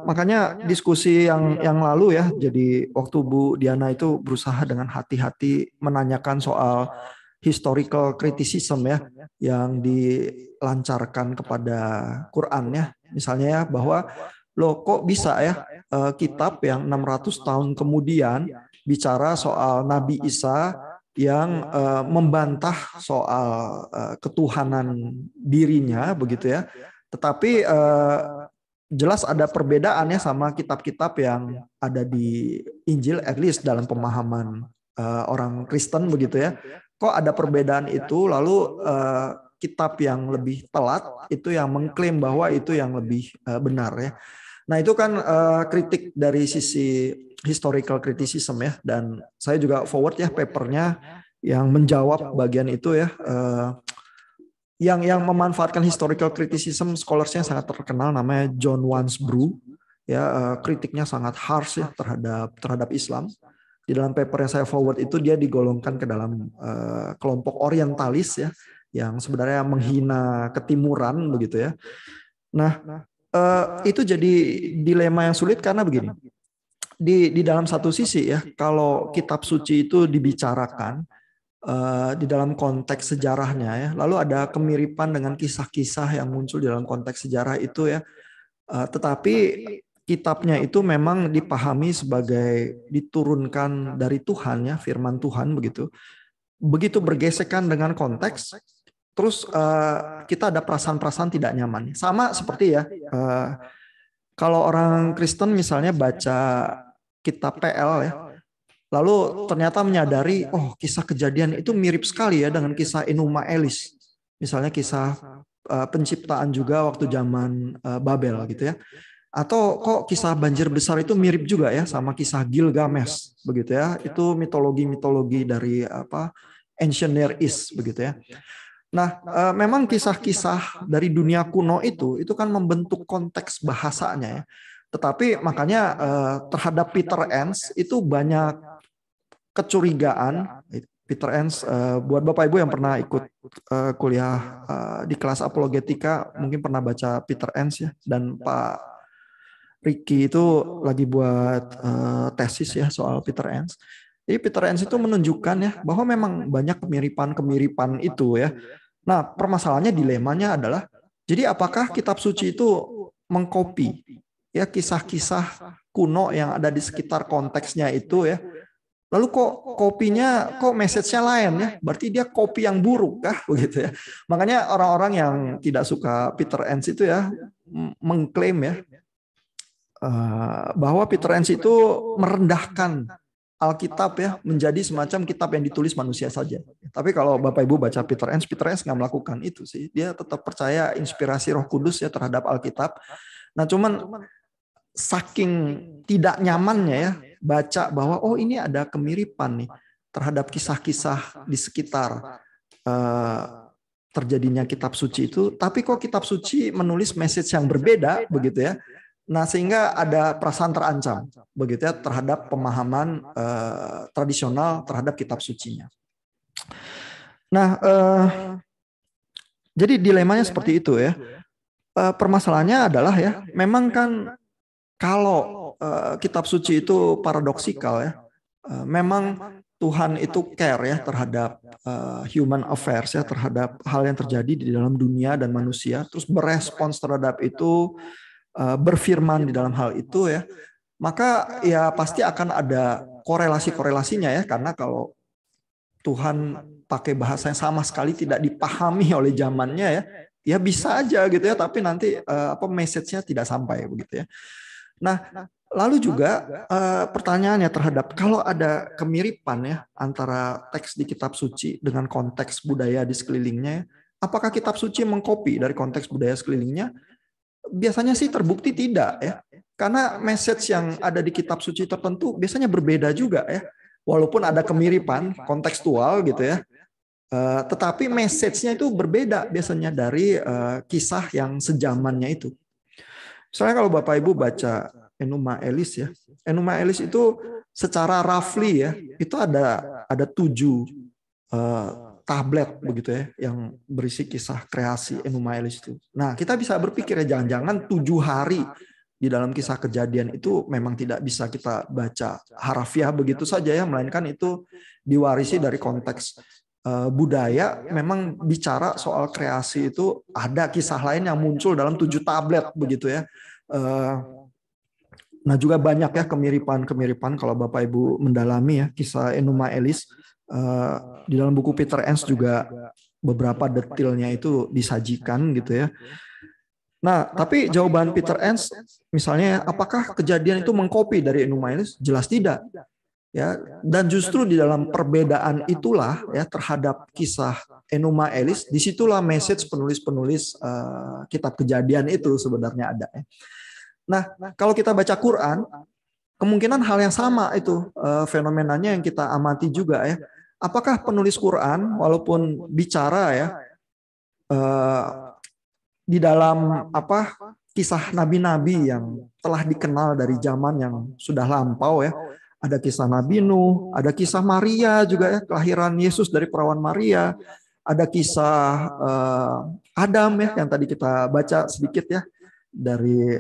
Makanya diskusi yang lalu ya, jadi waktu Bu Diana itu berusaha dengan hati-hati menanyakan soal historical criticism ya, yang dilancarkan kepada Quran ya. Misalnya ya, bahwa loh kok bisa ya kitab yang 600 tahun kemudian bicara soal Nabi Isa yang membantah soal ketuhanan dirinya begitu ya, tetapi jelas ada perbedaannya sama kitab-kitab yang ada di Injil, at least dalam pemahaman orang Kristen begitu ya. Kok ada perbedaan itu, lalu kitab yang lebih telat itu yang mengklaim bahwa itu yang lebih benar ya. Nah, itu kan kritik dari sisi historical criticism ya, dan saya juga forward ya papernya yang menjawab bagian itu ya, yang memanfaatkan historical criticism, scholarsnya sangat terkenal namanya John Wansbrough ya, kritiknya sangat harsh ya terhadap Islam. Di dalam paper yang saya forward itu dia digolongkan ke dalam kelompok orientalis ya, yang sebenarnya menghina ketimuran begitu ya. Nah, itu jadi dilema yang sulit karena begini. Di dalam satu sisi ya, kalau kitab suci itu dibicarakan di dalam konteks sejarahnya ya, lalu ada kemiripan dengan kisah-kisah yang muncul di dalam konteks sejarah itu ya, tetapi kitabnya itu memang dipahami sebagai diturunkan dari Tuhan ya, firman Tuhan begitu. Begitu bergesekan dengan konteks, terus kita ada perasaan-perasaan tidak nyaman. Sama seperti ya, kalau orang Kristen misalnya baca kitab PL ya, lalu ternyata menyadari, oh kisah kejadian itu mirip sekali ya dengan kisah Enuma Elis. Misalnya kisah penciptaan juga waktu zaman Babel gitu ya. Atau kok kisah banjir besar itu mirip juga ya sama kisah Gilgamesh begitu ya. Itu mitologi-mitologi dari Ancient Near East begitu ya. Nah, memang kisah-kisah dari dunia kuno itu kan membentuk konteks bahasanya ya. Tetapi makanya terhadap Peter Enns itu banyak kecurigaan. Peter Enns, buat Bapak Ibu yang pernah ikut kuliah di kelas apologetika mungkin pernah baca Peter Enns ya, dan Pak Ricky itu lagi buat tesis ya soal Peter Enns. Jadi Peter Enns itu menunjukkan ya bahwa memang banyak kemiripan itu ya. Nah, permasalahannya, dilemanya adalah, jadi apakah kitab suci itu mengcopy ya kisah-kisah kuno yang ada di sekitar konteksnya itu ya? Lalu kok kopinya, kok message-nya lain ya? Berarti dia kopi yang buruk kah begitu ya? Makanya orang-orang yang tidak suka Peter Enns itu ya mengklaim ya bahwa Peter Enns itu merendahkan Alkitab ya menjadi semacam kitab yang ditulis manusia saja. Tapi kalau Bapak Ibu baca Peter Enns nggak melakukan itu sih. Dia tetap percaya inspirasi Roh Kudus ya terhadap Alkitab. Nah, cuman saking tidak nyamannya ya baca bahwa oh ini ada kemiripan nih terhadap kisah-kisah di sekitar terjadinya kitab suci itu, tapi kok kitab suci menulis message yang berbeda begitu ya. Nah, sehingga ada perasaan terancam begitu ya terhadap pemahaman tradisional terhadap kitab sucinya. Nah, jadi dilemanya seperti itu ya. Permasalahannya adalah ya, memang kan kalau kitab suci itu paradoksikal ya, memang Tuhan itu care ya terhadap human affairs ya, terhadap hal yang terjadi di dalam dunia dan manusia, terus berespons terhadap itu, berfirman di dalam hal itu ya, maka ya pasti akan ada korelasi-korelasinya ya, karena kalau Tuhan pakai bahasa yang sama sekali tidak dipahami oleh zamannya ya bisa aja gitu ya, tapi nanti message-nya tidak sampai begitu ya. Nah, lalu juga pertanyaannya terhadap kalau ada kemiripan ya antara teks di kitab suci dengan konteks budaya di sekelilingnya, apakah kitab suci mengcopy dari konteks budaya sekelilingnya? Biasanya sih terbukti tidak ya, karena message yang ada di kitab suci tertentu biasanya berbeda juga ya, walaupun ada kemiripan kontekstual gitu ya, tetapi message-nya itu berbeda biasanya dari kisah yang sejamannya itu. Misalnya kalau Bapak Ibu baca Enuma Elish ya, Enuma Elish itu secara roughly ya, itu ada 7 tablet begitu ya yang berisi kisah kreasi Enuma Elish itu. Nah, kita bisa berpikir ya, jangan-jangan 7 hari di dalam kisah kejadian itu memang tidak bisa kita baca harafiah begitu saja ya, melainkan itu diwarisi dari konteks budaya. Memang bicara soal kreasi itu ada kisah lain yang muncul dalam 7 tablet begitu ya. Nah, juga banyak ya kemiripan kalau Bapak Ibu mendalami ya kisah Enuma Elish. Di dalam buku Peter Enns juga beberapa detailnya itu disajikan gitu ya. Nah, tapi jawaban Peter Enns misalnya, apakah kejadian itu mengcopy dari Enuma Elish? Jelas tidak. Ya, dan justru di dalam perbedaan itulah ya terhadap kisah Enuma Elish, disitulah message penulis-penulis kitab kejadian itu sebenarnya ada. Nah, kalau kita baca Quran, kemungkinan hal yang sama itu fenomenanya yang kita amati juga ya. Apakah penulis Quran walaupun bicara ya di dalam kisah nabi-nabi yang telah dikenal dari zaman yang sudah lampau ya. Ada kisah Nabi Nuh, ada kisah Maria juga ya, kelahiran Yesus dari perawan Maria. Ada kisah Adam ya, yang tadi kita baca sedikit ya, dari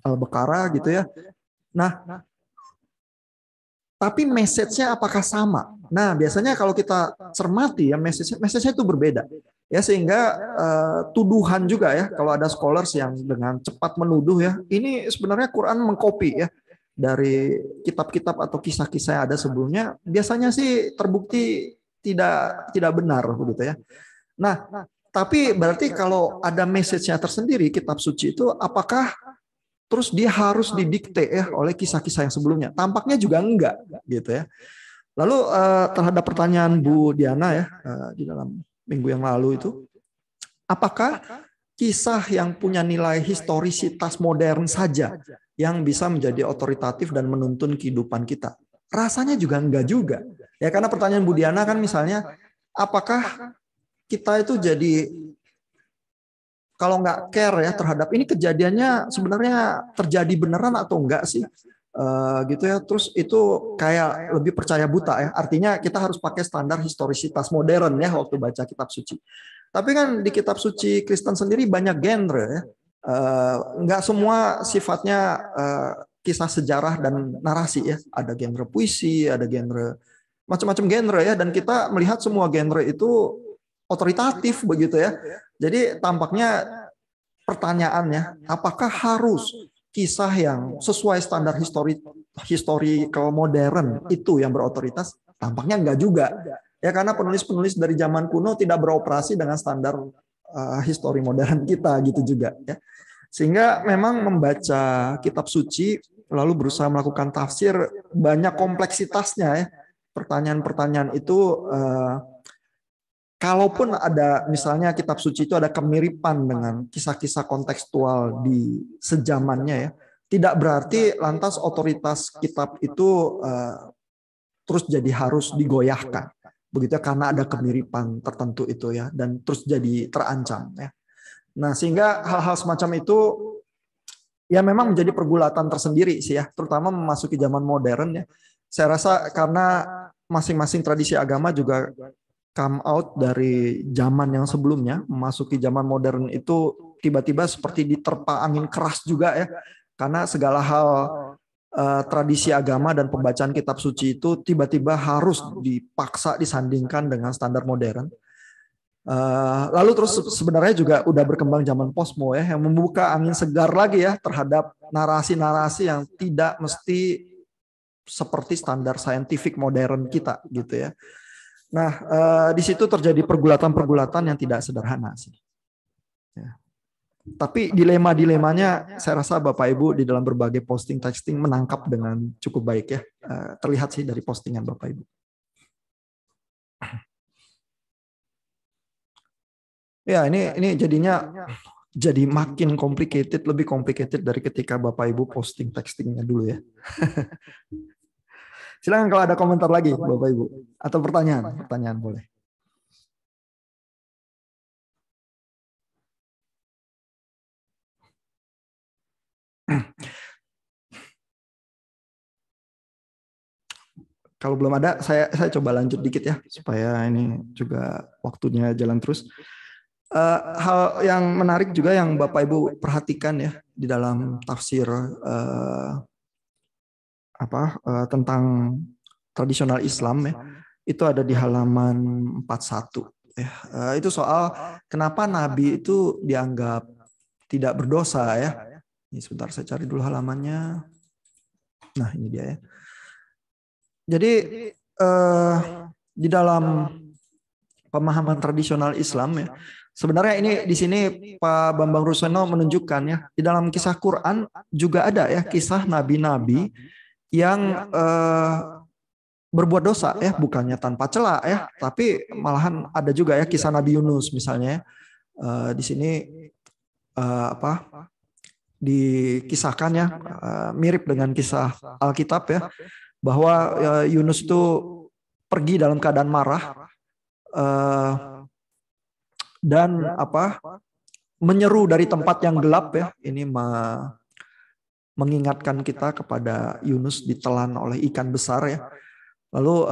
Al-Baqarah gitu ya. Nah, tapi message-nya apakah sama? Nah, biasanya kalau kita cermati ya, message-nya itu berbeda. Ya, sehingga tuduhan juga ya, kalau ada scholars yang dengan cepat menuduh ya, ini sebenarnya Quran mengcopy ya dari kitab-kitab atau kisah-kisah yang ada sebelumnya, biasanya sih terbukti tidak benar begitu ya. Nah, tapi berarti kalau ada message-nya tersendiri kitab suci itu, apakah terus dia harus didikte ya oleh kisah-kisah yang sebelumnya? Tampaknya juga enggak gitu ya. Lalu terhadap pertanyaan Bu Diana ya di dalam minggu yang lalu itu, apakah kisah yang punya nilai historisitas modern saja yang bisa menjadi otoritatif dan menuntun kehidupan kita? rasanya juga enggak juga. Ya karena pertanyaan Budiana kan misalnya, apakah kita itu jadi kalau nggak care ya terhadap ini kejadiannya sebenarnya terjadi beneran atau enggak sih? Gitu ya. Terus itu kayak lebih percaya buta ya. Artinya kita harus pakai standar historisitas modern ya waktu baca kitab suci. Tapi kan di kitab suci Kristen sendiri banyak genre ya. Nggak semua sifatnya kisah sejarah dan narasi ya. Ada genre puisi, ada genre macam-macam genre ya. Dan kita melihat semua genre itu otoritatif begitu ya. Jadi tampaknya pertanyaannya, apakah harus kisah yang sesuai standar historical modern itu yang berotoritas? Tampaknya enggak juga. Ya karena penulis-penulis dari zaman kuno tidak beroperasi dengan standar histori modern kita gitu juga ya. Sehingga memang membaca kitab suci lalu berusaha melakukan tafsir banyak kompleksitasnya ya. Pertanyaan-pertanyaan itu kalaupun ada misalnya kitab suci itu ada kemiripan dengan kisah-kisah kontekstual di sejamannya ya, tidak berarti lantas otoritas kitab itu terus jadi harus digoyahkan. Begitu ya, karena ada kemiripan tertentu itu ya, dan terus jadi terancam ya. Nah, sehingga hal-hal semacam itu ya memang menjadi pergulatan tersendiri sih ya, terutama memasuki zaman modern ya. Saya rasa karena masing-masing tradisi agama juga come out dari zaman yang sebelumnya, memasuki zaman modern itu tiba-tiba seperti diterpa angin keras juga ya, karena segala hal tradisi agama dan pembacaan kitab suci itu tiba-tiba harus dipaksa disandingkan dengan standar modern. Lalu terus sebenarnya juga udah berkembang zaman posmo ya, yang membuka angin segar lagi ya terhadap narasi-narasi yang tidak mesti seperti standar saintifik modern kita gitu ya. Nah, di situ terjadi pergulatan-pergulatan yang tidak sederhana sih. Ya. Tapi dilema-dilemanya saya rasa Bapak Ibu di dalam berbagai posting texting menangkap dengan cukup baik ya. Terlihat sih dari postingan Bapak Ibu. Ya, ini jadinya jadi makin complicated, lebih complicated dari ketika Bapak Ibu posting textingnya dulu ya. Silakan kalau ada komentar lagi Bapak Ibu atau pertanyaan boleh. Kalau belum ada, saya coba lanjut dikit ya supaya ini juga waktunya jalan terus. Hal yang menarik juga yang Bapak Ibu perhatikan ya di dalam tafsir tentang tradisional Islam ya, itu ada di halaman 41 ya. Itu soal kenapa Nabi itu dianggap tidak berdosa ya. Ini sebentar saya cari dulu halamannya. Nah ini dia ya. Jadi di dalam pemahaman tradisional Islam ya, sebenarnya ini di sini Pak Bambang Ruseno menunjukkan ya, di dalam kisah Quran juga ada ya kisah nabi-nabi yang berbuat dosa ya, bukannya tanpa celah ya, tapi malahan ada juga ya kisah Nabi Yunus misalnya. Di sini dikisahkan ya, mirip dengan kisah Alkitab ya, bahwa Yunus itu pergi dalam keadaan marah dan menyeru dari tempat yang gelap ya. Ini mengingatkan kita kepada Yunus ditelan oleh ikan besar ya. Lalu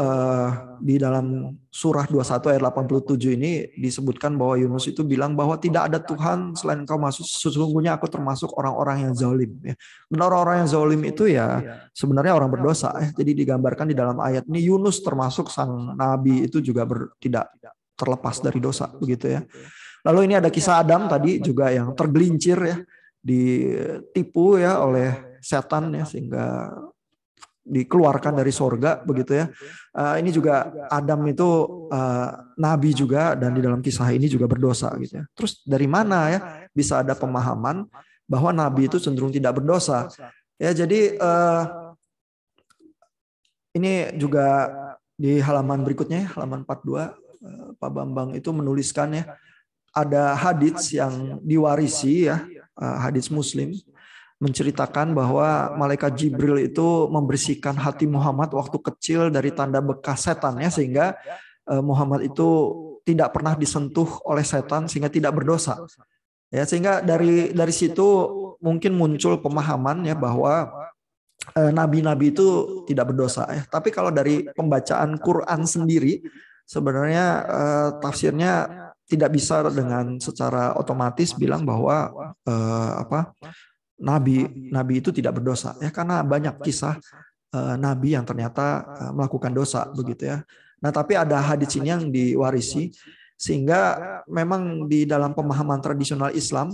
di dalam surah 21 ayat 87 ini disebutkan bahwa Yunus itu bilang bahwa tidak ada Tuhan selain Engkau, sesungguhnya aku termasuk orang-orang yang zalim ya. Dan orang-orang yang zalim itu ya sebenarnya orang berdosa ya. Jadi digambarkan di dalam ayat ini Yunus termasuk sang nabi itu juga tidak terlepas dari dosa begitu ya. Lalu ini ada kisah Adam tadi juga yang tergelincir ya, ditipu ya oleh setan ya sehingga dikeluarkan dari sorga begitu ya. Ini juga Adam itu nabi juga dan di dalam kisah ini juga berdosa gitu ya. Terus dari mana ya bisa ada pemahaman bahwa nabi itu cenderung tidak berdosa? Ya jadi ini juga di halaman berikutnya halaman 42 Pak Bambang itu menuliskan ya, ada hadits yang diwarisi ya, hadits Muslim menceritakan bahwa malaikat Jibril itu membersihkan hati Muhammad waktu kecil dari tanda bekas setannya, sehingga Muhammad itu tidak pernah disentuh oleh setan sehingga tidak berdosa. Ya, sehingga dari situ mungkin muncul pemahaman ya bahwa nabi-nabi itu tidak berdosa ya. Tapi kalau dari pembacaan Quran sendiri sebenarnya tafsirnya tidak bisa dengan secara otomatis bilang bahwa nabi itu tidak berdosa ya, karena banyak kisah nabi yang ternyata melakukan dosa begitu ya. Nah, tapi ada hadits ini yang diwarisi sehingga memang di dalam pemahaman tradisional Islam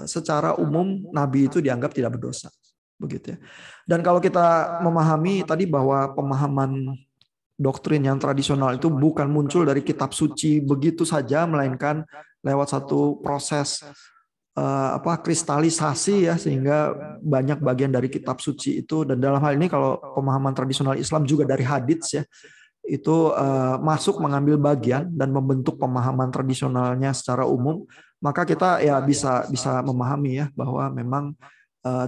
secara umum nabi itu dianggap tidak berdosa begitu ya. Dan kalau kita memahami tadi bahwa pemahaman doktrin yang tradisional itu bukan muncul dari kitab suci begitu saja, melainkan lewat satu proses kristalisasi ya, sehingga banyak bagian dari kitab suci itu, dan dalam hal ini kalau pemahaman tradisional Islam juga dari hadits ya, itu masuk mengambil bagian dan membentuk pemahaman tradisionalnya secara umum, maka kita ya bisa memahami ya bahwa memang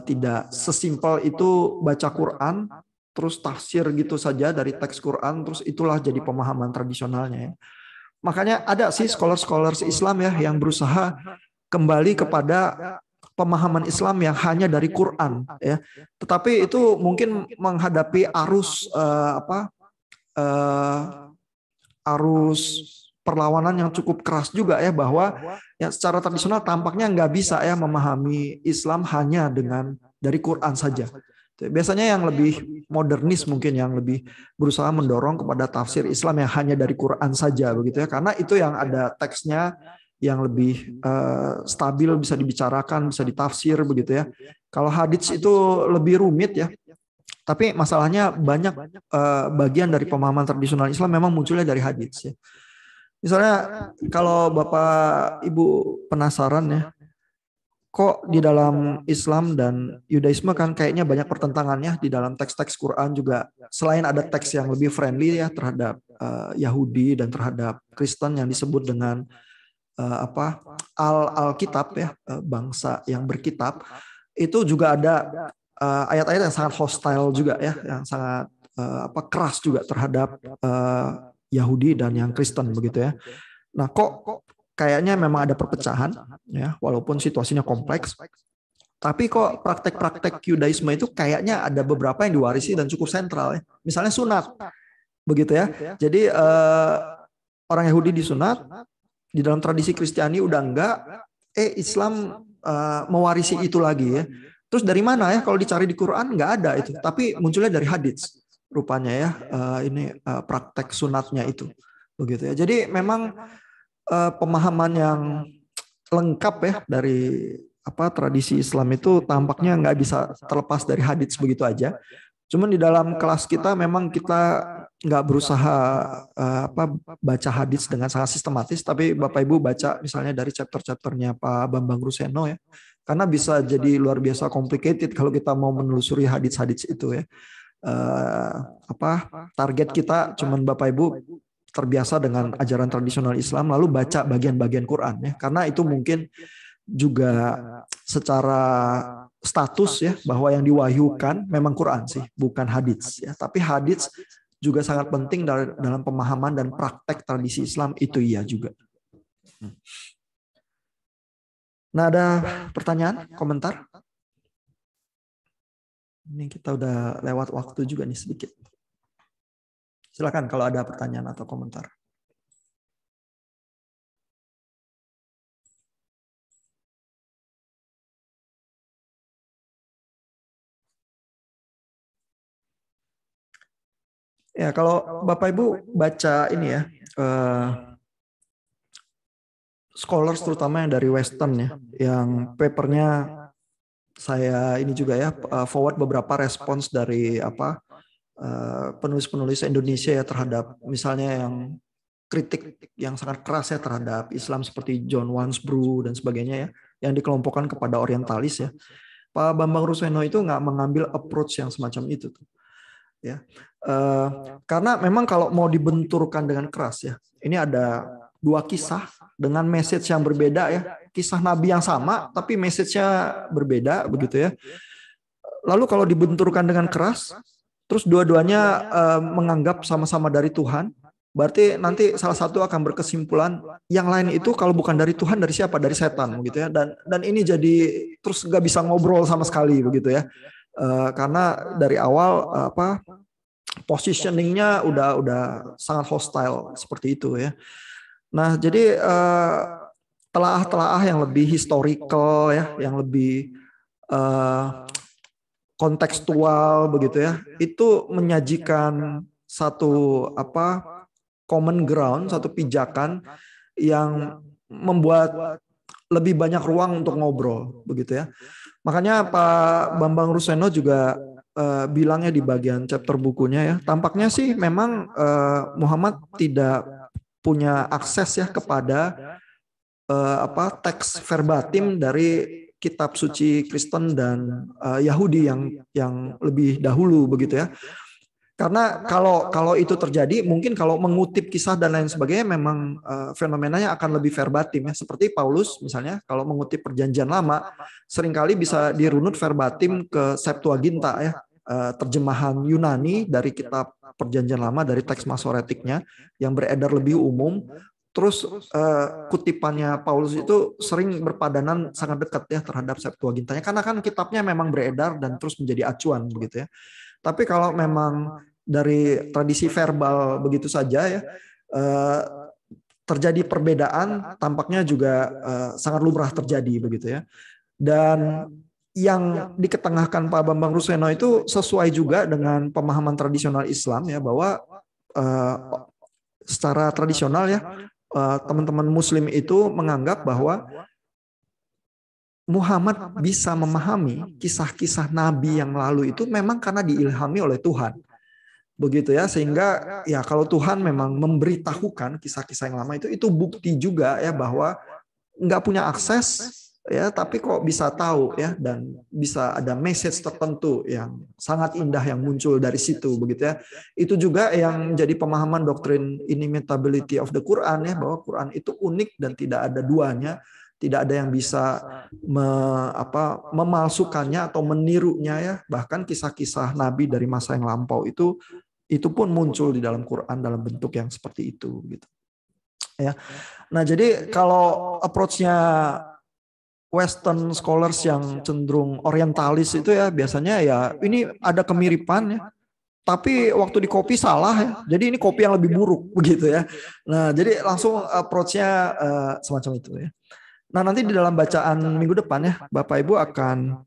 tidak sesimpel itu baca Quran terus tafsir gitu saja dari teks Quran terus itulah jadi pemahaman tradisionalnya ya. Makanya ada sih scholars Islam ya yang berusaha kembali kepada pemahaman Islam yang hanya dari Quran ya. Tetapi itu mungkin menghadapi arus perlawanan yang cukup keras juga ya, bahwa ya secara tradisional tampaknya nggak bisa ya memahami Islam hanya dengan dari Quran saja. Biasanya yang lebih modernis mungkin yang lebih berusaha mendorong kepada tafsir Islam yang hanya dari Quran saja begitu ya, karena itu yang ada teksnya yang lebih stabil, bisa dibicarakan, bisa ditafsir begitu ya. Kalau hadits itu lebih rumit ya. Tapi masalahnya banyak bagian dari pemahaman tradisional Islam memang munculnya dari hadits ya. Misalnya kalau Bapak Ibu penasaran ya, kok di dalam Islam dan Yudaisme kan kayaknya banyak pertentangannya di dalam teks-teks Quran juga, selain ada teks yang lebih friendly ya terhadap Yahudi dan terhadap Kristen yang disebut dengan Alkitab ya, bangsa yang berkitab, itu juga ada ayat-ayat yang sangat hostile juga ya, yang sangat keras juga terhadap Yahudi dan yang Kristen begitu ya. Nah, kok kayaknya memang ada perpecahan ya, walaupun situasinya kompleks. Tapi kok praktek-praktek Yudaisme itu kayaknya ada beberapa yang diwarisi dan cukup sentral ya. Misalnya sunat begitu ya. Jadi orang Yahudi disunat. Di dalam tradisi Kristiani udah enggak, Islam mewarisi itu lagi ya. Terus dari mana ya? Kalau dicari di Quran nggak ada itu, tapi munculnya dari hadits rupanya ya. Ini praktek sunatnya itu, begitu ya. Jadi memang pemahaman yang lengkap ya dari tradisi Islam itu tampaknya nggak bisa terlepas dari hadits begitu aja. Cuman di dalam kelas kita memang kita nggak berusaha baca hadits dengan sangat sistematis, tapi Bapak Ibu baca misalnya dari chapter-chapternya Pak Bambang Ruseno ya, karena bisa jadi luar biasa complicated kalau kita mau menelusuri hadits-hadits itu ya. Target kita cuman Bapak Ibu terbiasa dengan ajaran tradisional Islam lalu baca bagian-bagian Quran ya, karena itu mungkin juga secara status ya bahwa yang diwahyukan memang Quran sih, bukan hadits ya. Tapi hadits juga sangat penting dalam pemahaman dan praktek tradisi Islam itu iya juga. Nah, ada pertanyaan, komentar? Ini kita udah lewat waktu juga nih sedikit. Silakan kalau ada pertanyaan atau komentar. Ya, kalau Bapak Ibu baca ini ya, scholars terutama yang dari Western ya, yang papernya saya ini juga ya forward beberapa respons dari penulis-penulis Indonesia ya terhadap misalnya yang kritik yang sangat keras ya terhadap Islam seperti John Wansbrough dan sebagainya ya, yang dikelompokkan kepada orientalis ya. Pak Bambang Ruseno itu nggak mengambil approach yang semacam itu tuh. Ya, karena memang kalau mau dibenturkan dengan keras ya, ini ada dua kisah dengan message yang berbeda ya, kisah Nabi yang sama tapi message-nya berbeda begitu ya. Lalu kalau dibenturkan dengan keras, terus dua-duanya menganggap sama-sama dari Tuhan, berarti nanti salah satu akan berkesimpulan yang lain itu kalau bukan dari Tuhan dari siapa? Dari setan begitu ya. Dan ini jadi terus nggak bisa ngobrol sama sekali begitu ya. Karena dari awal positioningnya udah sangat hostile seperti itu ya. Nah, jadi telaah-telaah yang lebih historical ya, yang lebih kontekstual begitu ya, itu menyajikan satu common ground, satu pijakan yang membuat lebih banyak ruang untuk ngobrol begitu ya. Makanya Pak Bambang Ruseno juga bilangnya di bagian chapter bukunya ya, tampaknya sih memang Muhammad tidak punya akses ya kepada teks verbatim dari kitab suci Kristen dan Yahudi yang lebih dahulu begitu ya. Karena kalau itu terjadi, mungkin kalau mengutip kisah dan lain sebagainya memang fenomenanya akan lebih verbatim ya. Seperti Paulus misalnya kalau mengutip Perjanjian Lama seringkali bisa dirunut verbatim ke Septuaginta ya, terjemahan Yunani dari kitab Perjanjian Lama dari teks Masoretiknya yang beredar lebih umum. Terus kutipannya Paulus itu sering berpadanan sangat dekat ya terhadap Septuagintanya karena kan kitabnya memang beredar dan terus menjadi acuan begitu ya. Tapi kalau memang dari tradisi verbal begitu saja ya terjadi perbedaan, tampaknya juga sangat lumrah terjadi begitu ya. Dan yang diketengahkan Pak Bambang Ruseno itu sesuai juga dengan pemahaman tradisional Islam ya, bahwa secara tradisional ya teman-teman Muslim itu menganggap bahwa Muhammad bisa memahami kisah-kisah Nabi yang lalu itu memang karena diilhami oleh Tuhan. Begitu ya, sehingga ya kalau Tuhan memang memberitahukan kisah-kisah yang lama itu bukti juga ya bahwa nggak punya akses ya, tapi kok bisa tahu ya, dan bisa ada message tertentu yang sangat indah yang muncul dari situ begitu ya. Itu juga yang menjadi pemahaman doktrin inimitability of the Quran ya, bahwa Quran itu unik dan tidak ada duanya. Tidak ada yang bisa memalsukannya atau menirunya ya. Bahkan kisah-kisah Nabi dari masa yang lampau itu pun muncul di dalam Quran dalam bentuk yang seperti itu gitu. Ya. Nah, jadi kalau approach-nya Western scholars yang cenderung orientalis itu ya biasanya ya ini ada kemiripan ya. Tapi waktu di copy salah ya. Jadi ini copy yang lebih buruk begitu ya. Nah, jadi langsung approach-nya semacam itu ya. Nah, nanti di dalam bacaan minggu depan ya, Bapak Ibu akan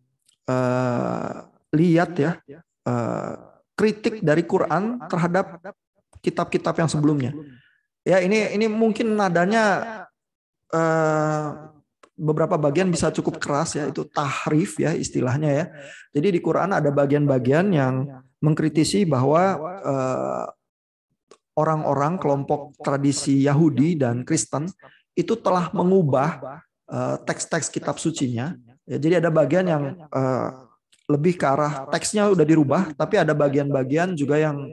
lihat ya kritik dari Quran terhadap kitab-kitab yang sebelumnya. Ya, ini mungkin nadanya beberapa bagian bisa cukup keras ya, itu tahrif ya istilahnya ya. Jadi di Quran ada bagian-bagian yang mengkritisi bahwa orang-orang kelompok tradisi Yahudi dan Kristen itu telah mengubah teks-teks kitab sucinya. Ya, jadi ada bagian yang lebih ke arah teksnya udah dirubah, tapi ada bagian-bagian juga yang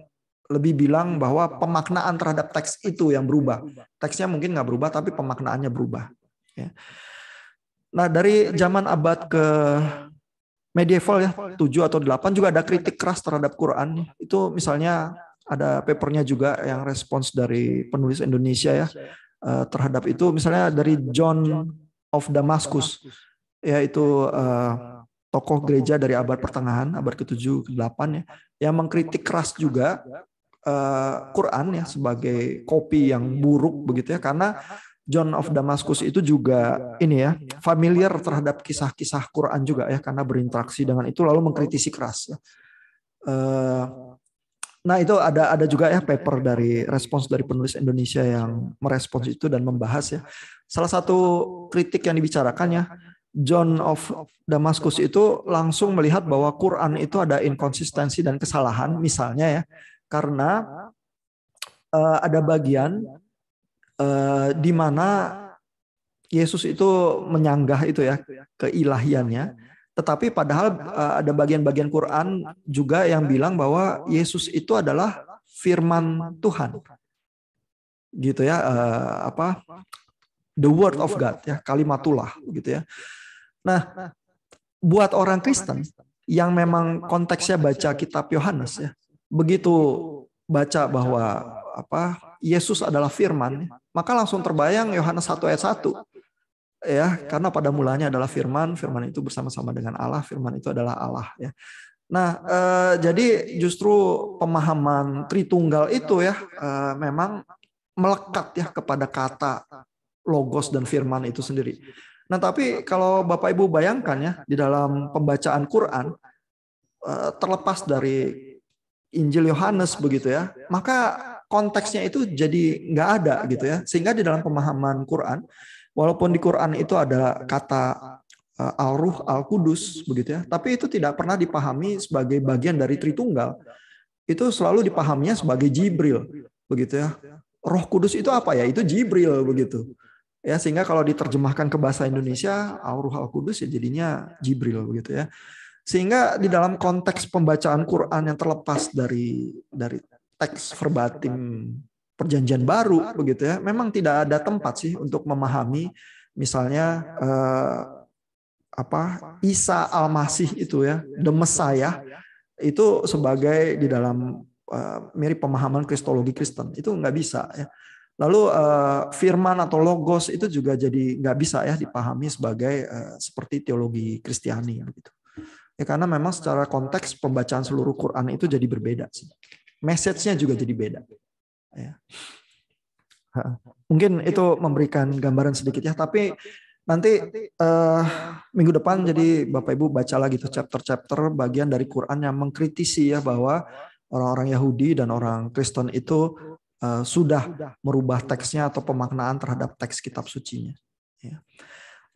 lebih bilang bahwa pemaknaan terhadap teks itu yang berubah. Teksnya mungkin nggak berubah, tapi pemaknaannya berubah. Ya. Nah, dari zaman abad ke medieval ya, 7 atau 8 juga ada kritik keras terhadap Quran. Itu misalnya ada papernya juga yang respons dari penulis Indonesia ya terhadap itu. Misalnya dari John of Damascus, yaitu tokoh gereja dari abad pertengahan, abad ke-7 ke-8 ya, yang mengkritik keras juga Quran ya sebagai kopi yang buruk begitu ya, karena John of Damascus itu juga ini ya familiar terhadap kisah-kisah Quran juga ya, karena berinteraksi dengan itu lalu mengkritisi keras ya. Nah, itu ada juga ya paper dari respons dari penulis Indonesia yang merespons itu dan membahas ya. Salah satu kritik yang dibicarakan ya, John of Damascus itu langsung melihat bahwa Quran itu ada inkonsistensi dan kesalahan, misalnya ya, karena ada bagian di mana Yesus itu menyanggah itu ya keilahiannya, tetapi padahal ada bagian-bagian Quran juga yang bilang bahwa Yesus itu adalah firman Tuhan, gitu ya, the word of God ya, kalimatullah gitu ya. Nah, buat orang Kristen yang memang konteksnya baca kitab Yohanes ya, begitu baca bahwa Yesus adalah firman, maka langsung terbayang Yohanes 1 ayat 1 ya, karena pada mulanya adalah firman, firman itu bersama-sama dengan Allah, firman itu adalah Allah ya. Nah, jadi justru pemahaman Tritunggal itu ya memang melekat ya kepada kata logos dan firman itu sendiri. Nah, tapi kalau Bapak Ibu bayangkan ya, di dalam pembacaan Quran, terlepas dari Injil Yohanes begitu ya, maka konteksnya itu jadi nggak ada gitu ya. Sehingga di dalam pemahaman Quran, walaupun di Quran itu ada kata Al-Ruh, Al-Kudus begitu ya, tapi itu tidak pernah dipahami sebagai bagian dari Tritunggal. Itu selalu dipahaminya sebagai Jibril begitu ya. Roh Kudus itu apa ya? Itu Jibril begitu. Ya, sehingga kalau diterjemahkan ke bahasa Indonesia, Al-Ruh Al-Kudus ya jadinya Jibril begitu ya. Sehingga di dalam konteks pembacaan Quran yang terlepas dari teks verbatim Perjanjian Baru begitu ya, memang tidak ada tempat sih untuk memahami misalnya Isa Al-Masih itu ya, the Messiah itu sebagai di dalam mirip pemahaman kristologi Kristen, itu nggak bisa ya. Lalu firman atau logos itu juga jadi nggak bisa ya dipahami sebagai seperti teologi Kristiani gitu. Ya, karena memang secara konteks pembacaan seluruh Quran itu jadi berbeda sih. Message-nya juga jadi beda. Ya. Mungkin itu memberikan gambaran sedikit ya, tapi nanti minggu depan jadi Bapak Ibu baca lagi tuh chapter-chapter bagian dari Quran yang mengkritisi ya bahwa orang-orang Yahudi dan orang Kristen itu sudah merubah teksnya atau pemaknaan terhadap teks kitab sucinya. Ya.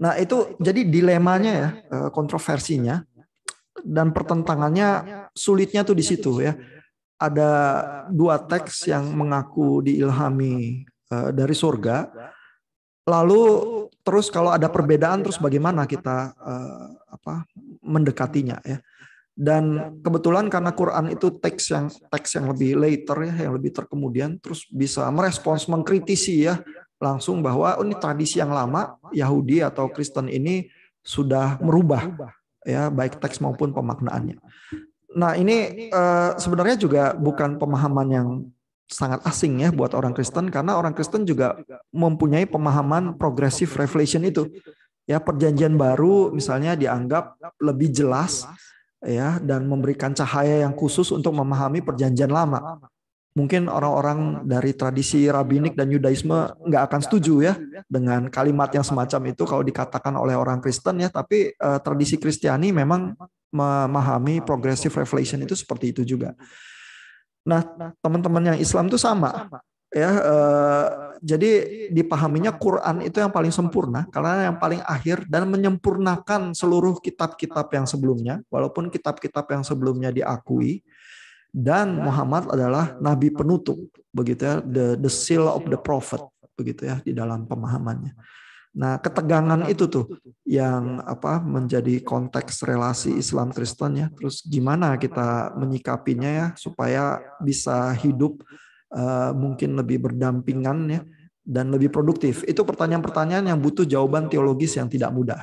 Nah itu jadi dilemanya ya, kontroversinya dan pertentangannya sulitnya tuh di situ ya. Ada dua teks yang mengaku diilhami dari surga, lalu terus kalau ada perbedaan terus bagaimana kita mendekatinya ya. Dan kebetulan karena Quran itu teks yang lebih later ya, yang lebih terkemudian, terus bisa merespons, mengkritisi ya langsung bahwa ini tradisi yang lama Yahudi atau Kristen ini sudah merubah ya baik teks maupun pemaknaannya. Nah ini sebenarnya juga bukan pemahaman yang sangat asing ya buat orang Kristen, karena orang Kristen juga mempunyai pemahaman progressive revelation itu. Ya, Perjanjian Baru misalnya dianggap lebih jelas ya dan memberikan cahaya yang khusus untuk memahami Perjanjian Lama. Mungkin orang-orang dari tradisi rabbinik dan Yudaisme nggak akan setuju ya dengan kalimat yang semacam itu kalau dikatakan oleh orang Kristen ya, tapi tradisi Kristiani memang memahami progressive revelation itu seperti itu juga. Nah, teman-teman yang Islam itu sama ya, jadi dipahaminya Quran itu yang paling sempurna karena yang paling akhir dan menyempurnakan seluruh kitab-kitab yang sebelumnya, walaupun kitab-kitab yang sebelumnya diakui, dan Muhammad adalah nabi penutup begitu ya, the seal of the prophet begitu ya di dalam pemahamannya. Nah, ketegangan itu tuh yang menjadi konteks relasi Islam Kristen ya. Terus gimana kita menyikapinya ya supaya bisa hidup mungkin lebih berdampingan ya dan lebih produktif. Itu pertanyaan-pertanyaan yang butuh jawaban teologis yang tidak mudah.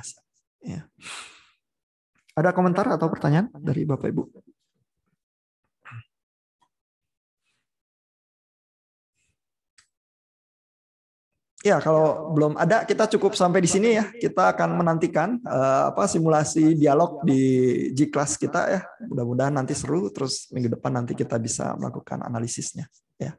Ya. Ada komentar atau pertanyaan dari Bapak Ibu? Ya, kalau belum ada, kita cukup sampai di sini ya. Kita akan menantikan simulasi dialog di G-Class kita ya. Mudah-mudahan nanti seru. Terus minggu depan nanti kita bisa melakukan analisisnya. Ya.